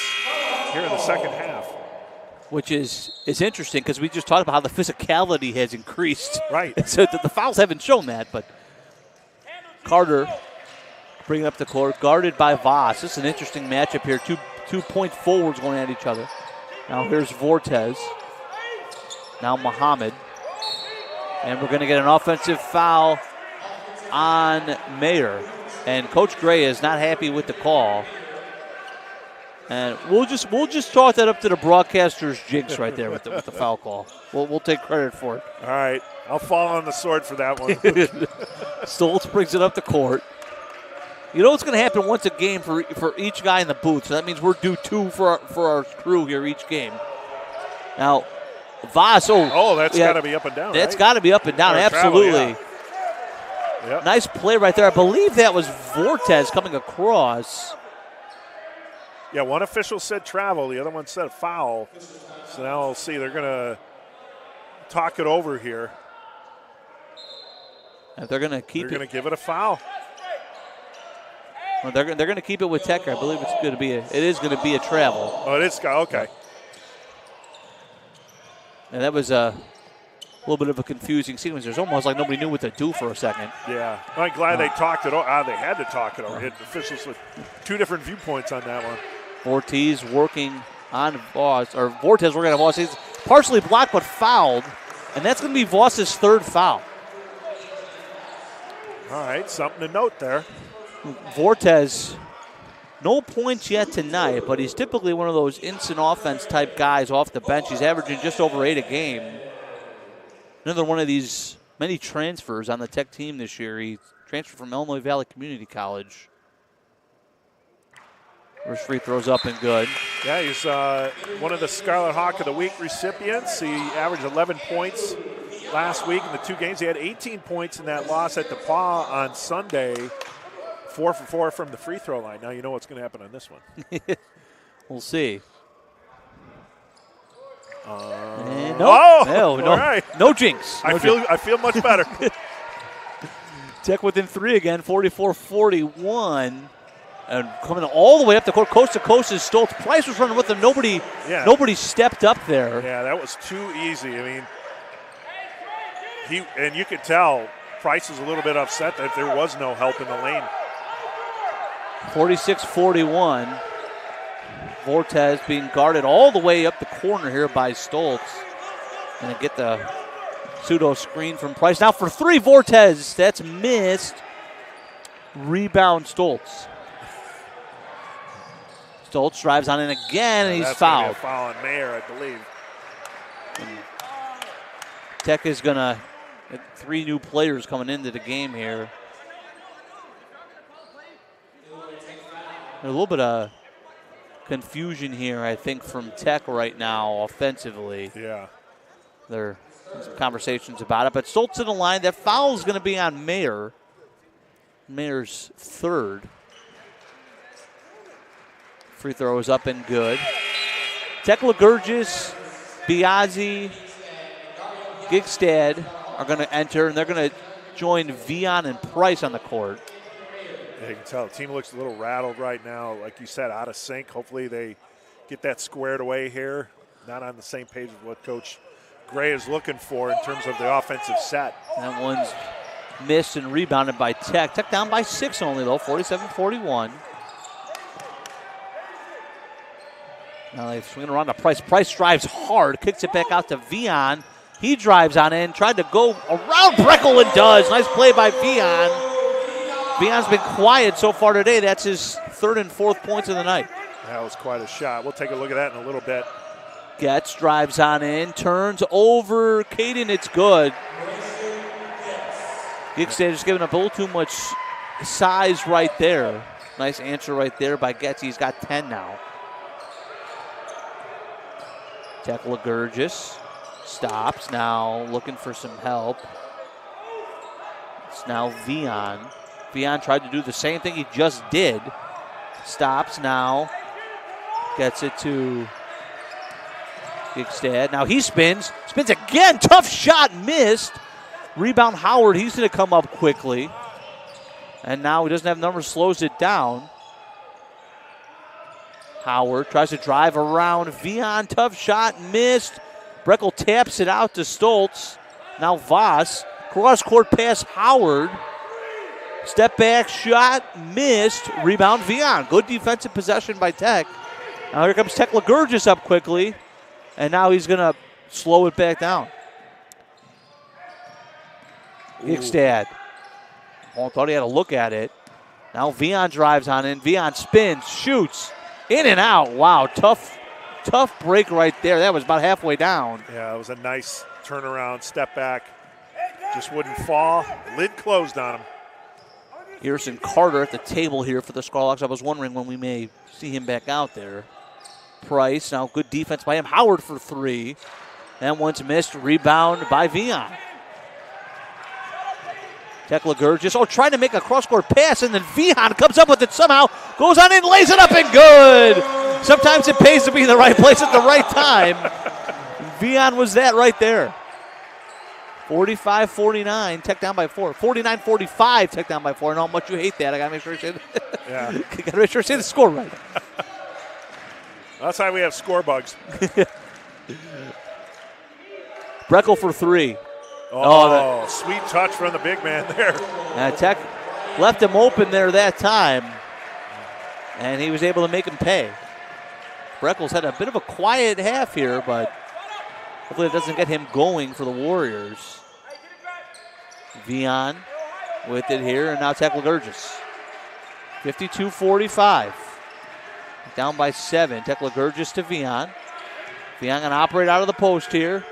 here in the second half. Which is interesting because we just talked about how the physicality has increased. Right. So the fouls haven't shown that, but Carter bringing up the court, guarded by Voss. This is an interesting matchup here. Two point forwards going at each other. Now here's Vortez. Now Muhammad. And we're going to get an offensive foul on Mayer. And Coach Gray is not happy with the call. And we'll just chalk that up to the broadcaster's jinx right there with the foul call. We'll take credit for it. All right. I'll fall on the sword for that one. Stoltz brings it up the court. You know what's going to happen once a game for each guy in the booth. So that means we're due 2 for our crew here each game. Now, Voss. That's got to be up and down. That's right? got to be up and down. Absolutely. Travel, yeah. Yep. Nice play right there. I believe that was Vortez coming across. Yeah, one official said travel. The other one said foul. So now we'll see. They're going to talk it over here. And they're going to keep They're going to give it a foul. Well, they're going to keep it with Tech. I believe it is going to be a travel. Oh, it is. Okay. And that was a little bit of a confusing sequence. There's almost like nobody knew what to do for a second. Yeah. I'm glad they talked it over. They had to talk it over. Officials with 2 different viewpoints on that one. Ortiz working on Voss, or Vortez working on Voss. He's partially blocked but fouled, and that's going to be Voss's 3rd foul. All right, something to note there. Vortez, no points yet tonight, but he's typically one of those instant offense type guys off the bench. He's averaging just over 8 a game. Another one of these many transfers on the Tech team this year. He transferred from Illinois Valley Community College. First free throws up and good. Yeah, he's one of the Scarlet Hawk of the Week recipients. He averaged 11 points last week in the 2 games. He had 18 points in that loss at DePauw on Sunday. 4 for 4 from the free throw line. Now you know what's going to happen on this one. We'll see. All right. No jinx. I feel much better. Tech within 3 again, 44-41. And coming all the way up the court, coast to coast is Stoltz. Price was running with him. Nobody stepped up there. Yeah, that was too easy. I mean, And you could tell Price is a little bit upset that there was no help in the lane. 46-41. Vortez being guarded all the way up the corner here by Stoltz. Gonna get the pseudo screen from Price. Now for three, Vortez. That's missed. Rebound Stoltz. Stoltz drives on in again, and he's fouled. That's a foul on Mayer, I believe. And Tech is gonna get three new players coming into the game here. There's a little bit of confusion here, I think, from Tech right now offensively. Yeah. There's some conversations about it, but Stoltz in the line. That foul is going to be on Mayer. Mayer's third. Free throw is up and good. Tech Ligurgis, Biazzi, Gigstad are going to enter, and they're going to join Vian and Price on the court. Yeah, you can tell the team looks a little rattled right now. Like you said, out of sync. Hopefully they get that squared away here. Not on the same page with what Coach Gray is looking for in terms of the offensive set. That one's missed and rebounded by Tech. Tech down by 6 only, though, 47-41. Now they swing around to Price. Price drives hard, kicks it back out to Vian. He drives on in, tried to go around Breckel and does. Nice play by Vian. Vian's been quiet so far today. That's his third and fourth points of the night. That was quite a shot. We'll take a look at that in a little bit. Getz drives on in, turns over Caden. It's good. Gigstad just giving up a little too much size right there. Nice answer right there by Getz. He's got 10 now. Tech Ligurgis stops now, looking for some help. It's now Vian. Vian tried to do the same thing he just did. Stops now. Gets it to Gigstad. Now he spins. Spins again. Tough shot. Missed. Rebound Howard. He's going to come up quickly. And now he doesn't have numbers. Slows it down. Howard tries to drive around Vian. Tough shot. Missed. Breckel taps it out to Stoltz. Now Voss. Cross-court pass Howard. Step back shot, missed. Rebound Vian. Good defensive possession by Tech. Now here comes Tech Ligurgis up quickly. And now he's going to slow it back down. Gigstad. Oh, thought he had a look at it. Now Vian drives on in. Vian spins, shoots. In and out. Wow, tough break right there. That was about halfway down. Yeah, it was a nice turnaround, step back. Just wouldn't fall. Lid closed on him. Harrison Carter at the table here for the Scarlocks. I was wondering when we may see him back out there. Price, now good defense by him. Howard for three. And once missed, rebound by Vian. Tech Ligurgis, trying to make a cross-court pass, and then Vian comes up with it somehow, goes on in, lays it up, and good. Sometimes it pays to be in the right place at the right time. Vian was that right there. 45-49, Tech down by 4. 49-45, Tech down by 4. I know how much you hate that. I got to make sure I say yeah. Got to make sure I say the score right. That's why we have score bugs. Breckel for three. Oh, sweet touch from the big man there. Tech left him open there that time, and he was able to make him pay. Breckel's had a bit of a quiet half here, but hopefully it doesn't get him going for the Warriors. Vian with it here, and now Tech Ligurgis. 52-45. Down by 7. Tech Ligurgis to Vian. Vian going to operate out of the post here.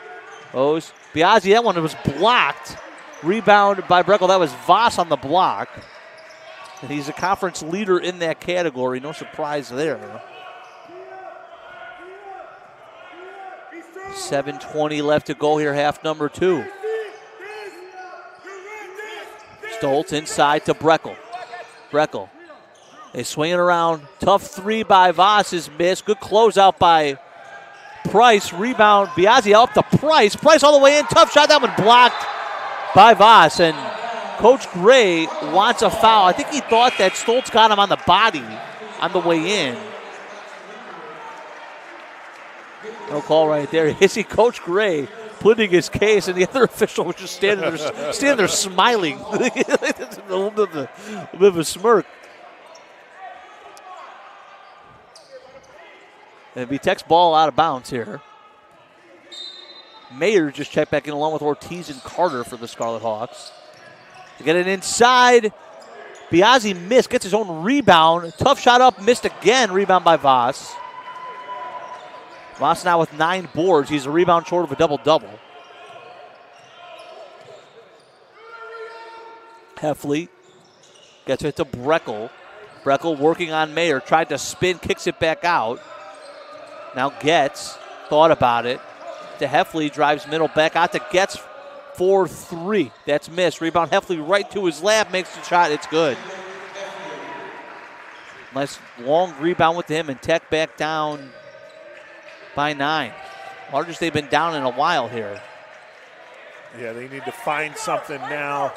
Biazzi, that one was blocked. Rebound by Breckel. That was Voss on the block. And he's a conference leader in that category. No surprise there. 7:20 left to go here, half number 2. Stoltz inside to Breckel. Breckel. They swing it around. Tough three by Voss is missed. Good closeout by Price. Rebound. Biazzi up to Price. Price all the way in. Tough shot. That one blocked by Voss. And Coach Gray wants a foul. I think he thought that Stoltz got him on the body on the way in. No call right there. You see Coach Gray pleading his case, and the other official was just standing there smiling. a little bit of a smirk. And Tech's ball out of bounds here. Mayer just checked back in along with Ortiz and Carter for the Scarlet Hawks. To get it inside. Biazzi missed, gets his own rebound. Tough shot up, missed again. Rebound by Voss. Voss now with 9 boards. He's a rebound short of a double-double. Heffley gets it to Breckel. Breckel working on Mayer. Tried to spin, kicks it back out. Now Getz thought about it. To Heffley, drives middle, back out to Getz for 3. That's missed. Rebound Heffley right to his lap, makes the shot. It's good. Nice long rebound with him, and Tech back down by 9. Largest they've been down in a while here. Yeah, they need to find something now.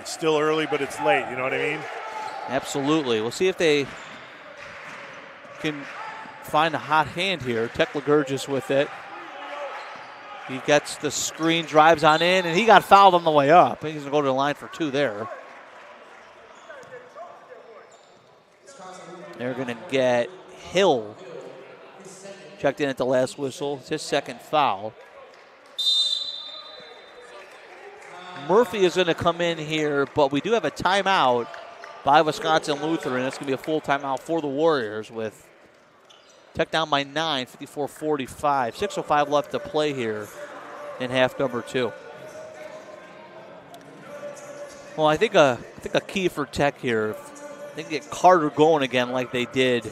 It's still early, but it's late. You know what I mean? Absolutely. We'll see if they can find a hot hand here. Tech Ligurgis with it. He gets the screen, drives on in, and he got fouled on the way up. He's going to go to the line for 2 there. They're going to get Hill checked in at the last whistle. It's his second foul. Murphy is going to come in here, but we do have a timeout by Wisconsin Lutheran. It's going to be a full timeout for the Warriors with Tech down by 9, 54-45. 6:05 left to play here in half number 2. Well, I think a key for Tech here, if they can get Carter going again like they did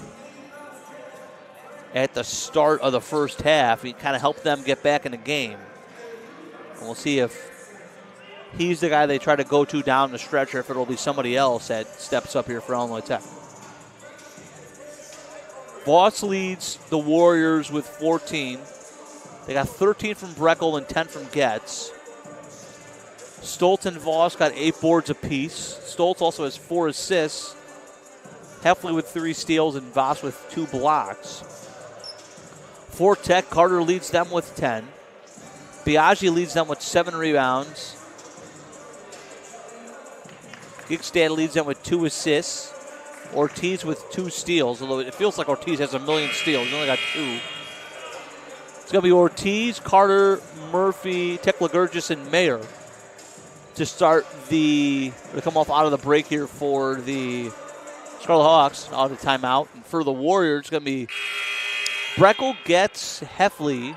at the start of the first half. He kind of helped them get back in the game. And we'll see if he's the guy they try to go to down the stretch, or if it'll be somebody else that steps up here for Illinois Tech. Voss leads the Warriors with 14. They got 13 from Breckel and 10 from Getz. Stoltz and Voss got 8 boards apiece. Stoltz also has 4 assists. Heffley with 3 steals and Voss with 2 blocks. For Tech, Carter leads them with 10. Biaggi leads them with 7 rebounds. Gigstad leads them with 2 assists. Ortiz with 2 steals, although it feels like Ortiz has a million steals. He's only got 2. It's going to be Ortiz, Carter, Murphy, Tech Ligurgis, and Mayer to start to come off out of the break here for the Scarlet Hawks out of timeout. And for the Warriors, it's going to be Breckel, Getz, Heffley,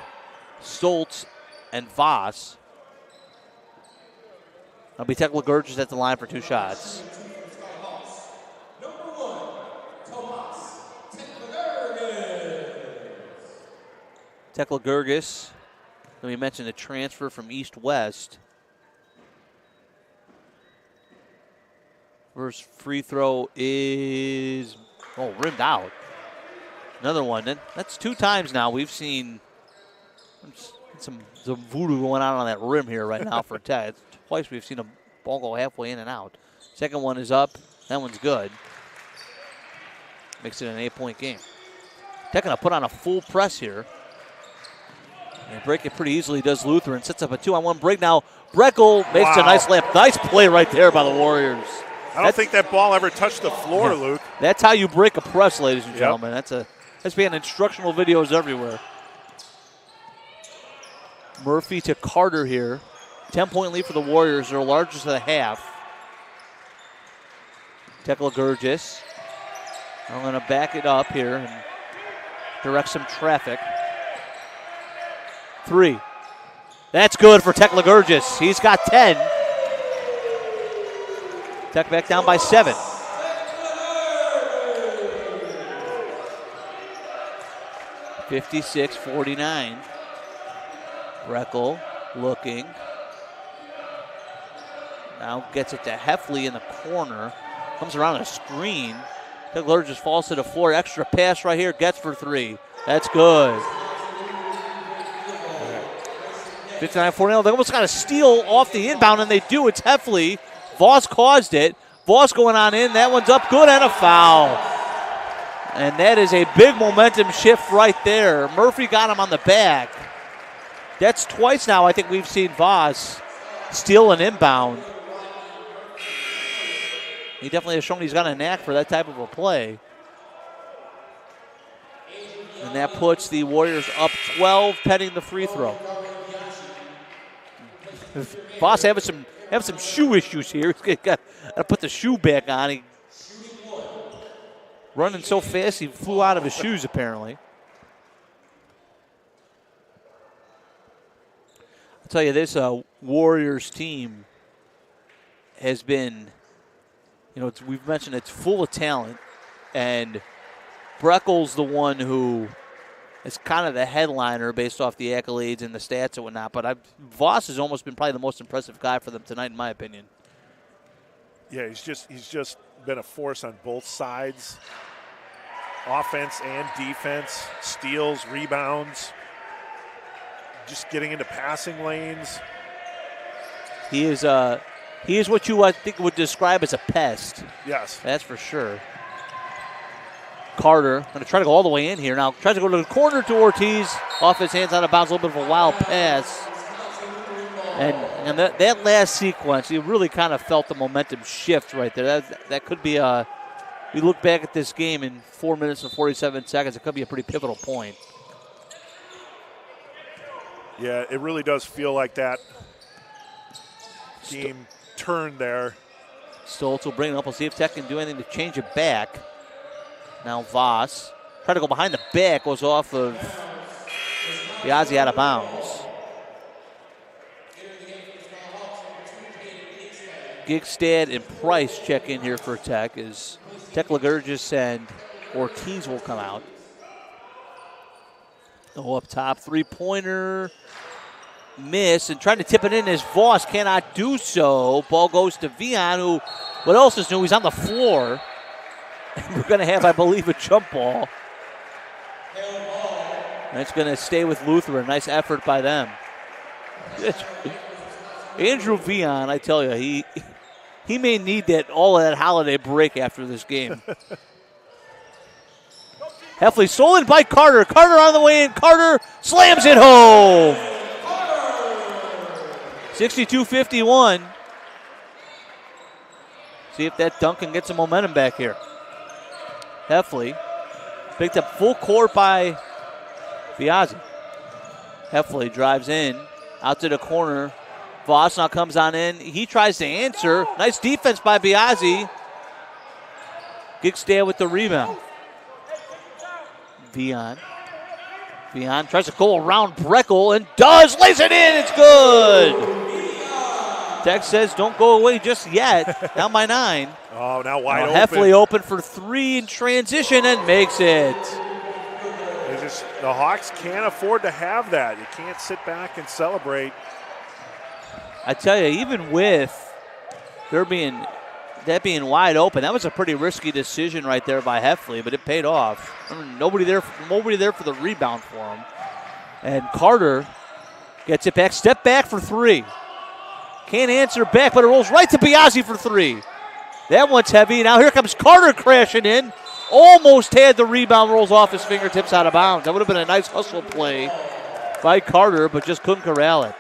Stoltz, and Voss. It'll be Tech Ligurgis at the line for 2 shots. Tech Ligurgis, we mentioned a transfer from East-West. First free throw is, rimmed out. Another one. That's 2 times now we've seen some voodoo going on that rim here right now for Tech. Twice we've seen a ball go halfway in and out. Second one is up. That one's good. Makes it an 8-point game. Tech going to put on a full press here. And break it pretty easily, does Lutheran. Sets up a 2-on-1 break now. Breckel makes a nice layup. Nice play right there by the Warriors. I don't think that ball ever touched the floor, Luke. That's how you break a press, ladies and gentlemen. That's being instructional videos everywhere. Murphy to Carter here. 10-point lead for the Warriors. Their largest of the half. Tech Ligurgis. I'm going to back it up here and direct some traffic. 3. That's good for Tech Ligurgis. He's got 10. Tech back down by 7. (56-49). Breckel looking. Now gets it to Heffley in the corner. Comes around a screen. Tech Ligurgis falls to the floor. Extra pass right here. Gets for 3. That's good. 59-49. They almost got a steal off the inbound, and they do. It's Heffley. Voss caused it. Voss going on in. That one's up good, and a foul. And that is a big momentum shift right there. Murphy got him on the back. That's twice now I think we've seen Voss steal an inbound. He definitely has shown he's got a knack for that type of a play. And that puts the Warriors up 12, pending the free throw. Voss having some shoe issues here. He's got to put the shoe back on. He running so fast he flew out of his shoes apparently. I'll tell you this, Warriors team has been, we've mentioned it's full of talent, and Breckel's the one who is kind of the headliner based off the accolades and the stats and whatnot, but Voss has almost been probably the most impressive guy for them tonight, in my opinion. Yeah, he's just been a force on both sides, offense and defense, steals, rebounds, just getting into passing lanes. He is what you, I think, would describe as a pest. Yes. That's for sure. Carter going to try to go all the way in here. Now tries to go to the corner to Ortiz. Off his hands, out of bounds, a little bit of a wild pass. And that last sequence, you really kind of felt the momentum shift right there. That could be we look back at this game in 4 minutes and 47 seconds, it could be a pretty pivotal point. Yeah, it really does feel like that game turned there. Stoltz will bring it up. We'll see if Tech can do anything to change it back. Now Voss trying to go behind the back, goes off of Biazzi out of bounds. Gigstad and Price check in here for Tech as Tech Ligurgis and Ortiz will come out. Go up top, three-pointer, miss, and trying to tip it in as Voss cannot do so. Ball goes to Vian, who, what else is new? He's on the floor. And we're going to have, I believe, a jump ball. That's going to stay with Lutheran. Nice effort by them. Andrew Vian, I tell you, he may need all of that holiday break after this game. Heffley stolen by Carter. Carter on the way in. Carter slams it home. 62-51. See if that dunk can get some momentum back here. Heffley picked up full court by Biazzi. Heffley drives in, out to the corner. Voss now comes on in. He tries to answer. Nice defense by Biazzi. Gigstad with the rebound. Vian tries to go around Breckel and does. Lays it in. It's good. Tech says don't go away just yet. Down by 9. Oh, now wide open. Heffley open for 3 in transition and makes it. The Hawks can't afford to have that. You can't sit back and celebrate. I tell you, even with that being wide open, that was a pretty risky decision right there by Heffley, but it paid off. Nobody there for the rebound for him. And Carter gets it back, step back for 3. Can't answer back, but it rolls right to Biazzi for 3. That one's heavy. Now here comes Carter crashing in. Almost had the rebound, rolls off his fingertips out of bounds. That would have been a nice hustle play by Carter, but just couldn't corral it.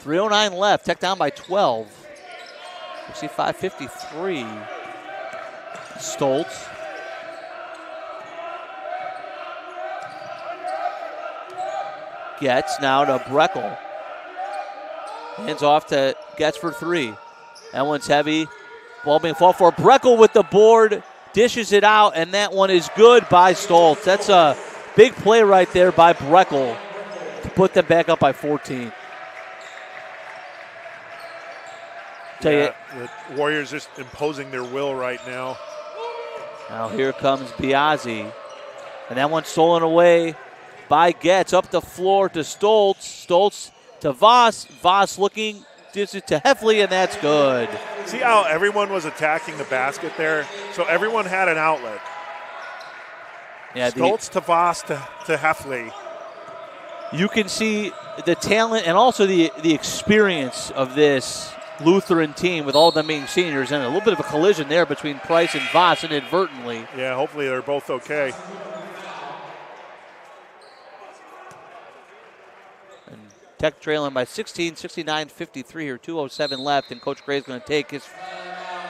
3:09 left. Tech down by 12. 65-53. Stoltz. Gets now to Breckel. Hands off to Getz for 3. That one's heavy. Ball being fought for. Breckel with the board. Dishes it out, and that one is good by Stoltz. That's a big play right there by Breckel to put them back up by 14. The Warriors just imposing their will right now. Now here comes Biazzi. And that one's stolen away by Getz. Up the floor to Stoltz. Stoltz to Voss. Voss looking to Heffley, and that's good. See how everyone was attacking the basket there? So everyone had an outlet. Yeah, Stoltz to Voss to Heffley. You can see the talent and also the experience of this Lutheran team with all of them being seniors, and a little bit of a collision there between Price and Voss inadvertently. Yeah, hopefully they're both okay. Tech trailing by 16, 69-53 here, 2:07 left, and Coach Gray's going to take his,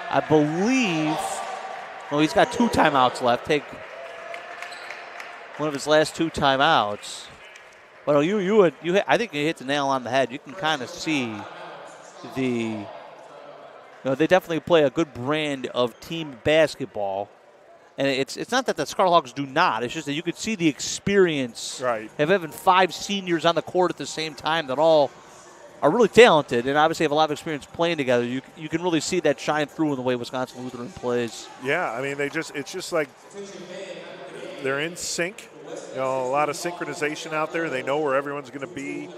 I believe, well, he's got 2 timeouts left. Take one of his last 2 timeouts. But I think you hit the nail on the head. You can kind of see they definitely play a good brand of team basketball. And it's not that the Scarlhawks do not. It's just that you could see the experience of having 5 seniors on the court at the same time that all are really talented and obviously have a lot of experience playing together. You can really see that shine through in the way Wisconsin Lutheran plays. Yeah, I mean, it's just like they're in sync. A lot of synchronization out there. They know where everyone's going to be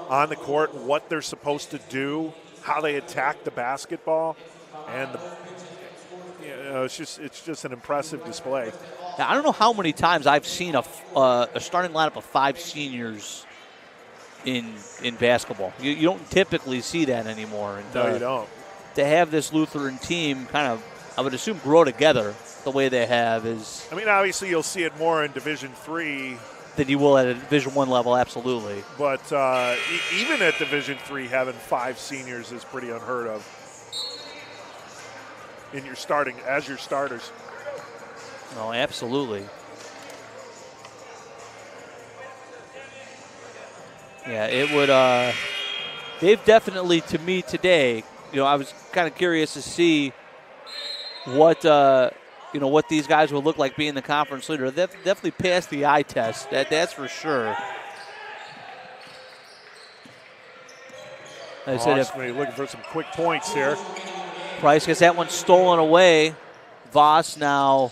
on the court, what they're supposed to do, how they attack the basketball, and it's just an impressive display. Now, I don't know how many times I've seen a starting lineup of 5 seniors in basketball. You don't typically see that anymore. And, no, you don't. To have this Lutheran team kind of, I would assume, grow together the way they have is. I mean, obviously you'll see it more in Division III than you will at a Division I level, absolutely. But even at Division III, having 5 seniors is pretty unheard of in your starters. Oh, absolutely. Yeah, it would. They've definitely, to me today, I was kind of curious to see what what these guys will look like being the conference leader. They've definitely passed the eye test. That's for sure. I said, if looking for some quick points here. Price gets that one stolen away. Voss now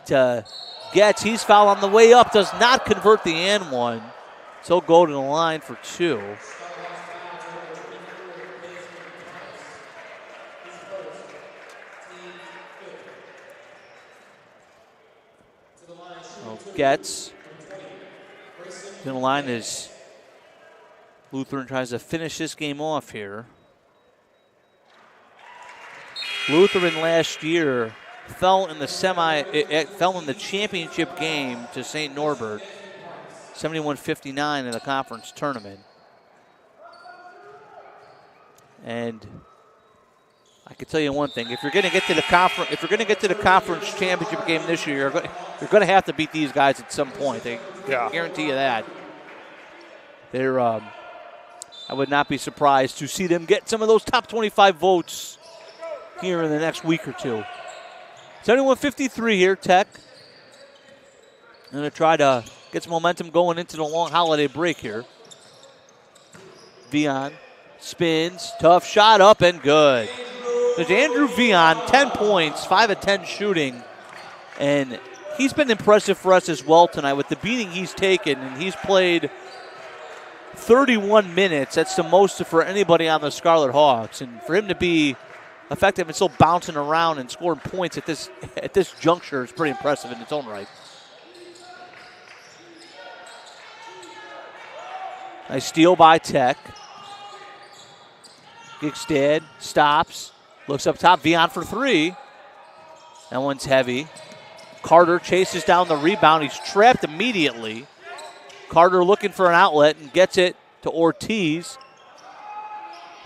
to Getz. He's fouled on the way up. Does not convert the and one. So go to the line for 2. Getz. The line is Lutheran tries to finish this game off here. Lutheran last year fell in the championship game to St. Norbert, 71-59 in the conference tournament. And I can tell you one thing: if you're going to get to the conference championship game this year, you're going to have to beat these guys at some point. I guarantee you that. I would not be surprised to see them get some of those top 25 votes here in the next week or two. 71-53 here, Tech. Going to try to get some momentum going into the long holiday break here. Vian spins, tough shot up and good. There's Andrew Vian, 10 points, 5 of 10 shooting, and he's been impressive for us as well tonight with the beating he's taken, and he's played 31 minutes. That's the most for anybody on the Scarlet Hawks, and for him to be effective and still bouncing around and scoring points at this juncture is pretty impressive in its own right. Nice steal by Tech. Gigstad stops, looks up top, Vian for 3. That one's heavy. Carter chases down the rebound. He's trapped immediately. Carter looking for an outlet and gets it to Ortiz.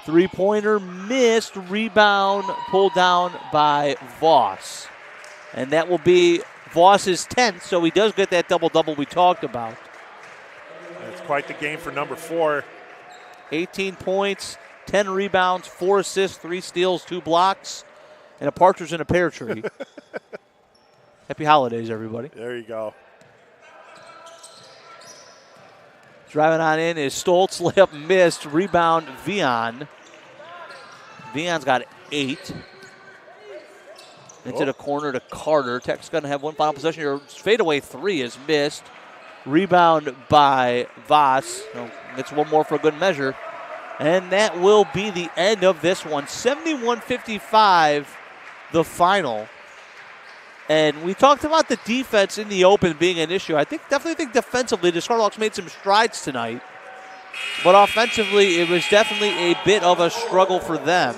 3-pointer missed, rebound pulled down by Voss. And that will be Voss's 10th, so he does get that double-double we talked about. It's quite the game for number 4. 18 points, 10 rebounds, 4 assists, 3 steals, 2 blocks, and a partridge in a pear tree. Happy holidays, everybody. There you go. Driving on in is Stoltz, layup missed, rebound Vian. Vian's got 8. Into the corner to Carter. Tech's going to have one final possession here. Fadeaway 3 is missed. Rebound by Voss. Gets one more for a good measure. And that will be the end of this one. 71-55, the final. And we talked about the defense in the open being an issue. Definitely think defensively the Scarlhawks made some strides tonight. But offensively, it was definitely a bit of a struggle for them.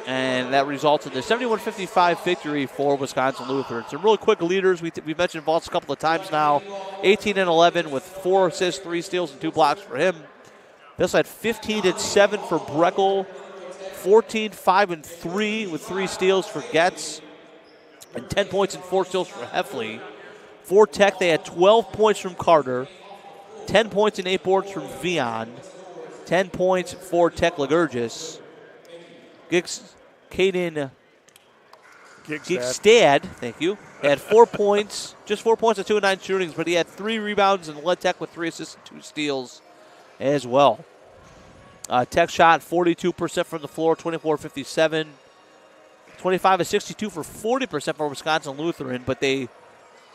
And that resulted in a 71-55 victory for Wisconsin Lutheran. Some really quick leaders. We mentioned Voss a couple of times now. 18 and 11 with 4 assists, 3 steals, and 2 blocks for him. They also had 15-7 for Breckel, 14-5-3 with 3 steals for Getz, and 10 points and 4 steals for Heffley. For Tech, they had 12 points from Carter, 10 points and 8 boards from Vion, 10 points for Tech Ligurgis. Caden Gigstad, thank you, had 4 points, just 4 points and 2 of 9 shootings, but he had 3 rebounds and led Tech with 3 assists and 2 steals as well. Tech shot 42% from the floor, 24-57, 25-62 for 40% for Wisconsin Lutheran, but they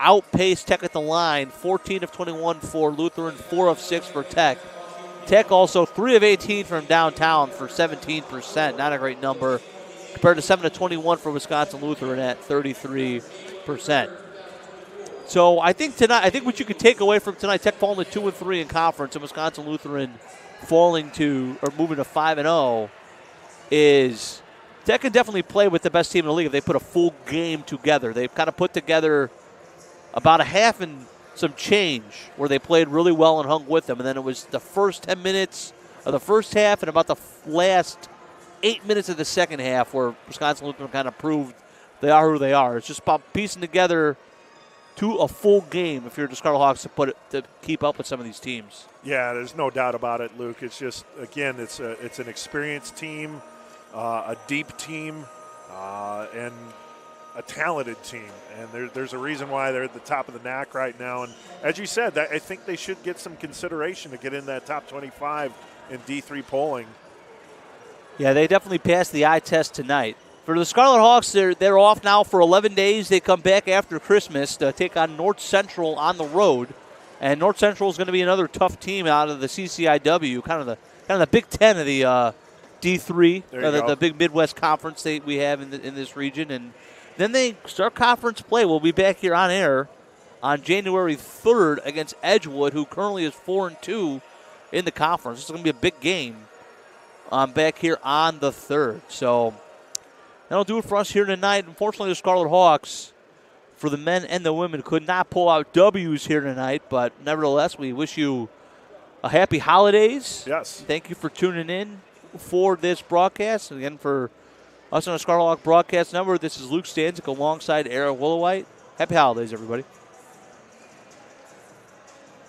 outpaced Tech at the line, 14 of 21 for Lutheran, 4 of 6 for Tech. Tech also 3 of 18 from downtown for 17%, not a great number, compared to 7 of 21 for Wisconsin Lutheran at 33%. So I think what you could take away from tonight, Tech falling to 2-3 in conference, and Wisconsin Lutheran moving to 5-0, is Tech can definitely play with the best team in the league if they put a full game together. They've kind of put together about a half and some change where they played really well and hung with them, and then it was the first 10 minutes of the first half and about the last 8 minutes of the second half where Wisconsin Lutheran kind of proved they are who they are. It's just about piecing together to a full game if you're the Scarlet Hawks to keep up with some of these teams. Yeah, there's no doubt about it, Luke. It's just, again, it's an experienced team, a deep team, and a talented team. And there's a reason why they're at the top of the NAC right now. And as you said, I think they should get some consideration to get in that top 25 in D3 polling. Yeah, they definitely passed the eye test tonight. For the Scarlet Hawks, they're off now for 11 days. They come back after Christmas to take on North Central on the road. And North Central is going to be another tough team out of the CCIW, kind of the Big Ten of the D3, the big Midwest Conference we have in this region. And then they start conference play. We'll be back here on air on January 3rd against Edgewood, who currently is 4-2 in the conference. It's going to be a big game back here on the 3rd. So that'll do it for us here tonight. Unfortunately, the Scarlet Hawks, for the men and the women, could not pull out W's here tonight. But nevertheless, we wish you a happy holidays. Yes. Thank you for tuning in for this broadcast. And again, for us on the Scarlet Hawk Broadcast Network, this is Luke Stanzik alongside Aaron Willowite. Happy holidays, everybody.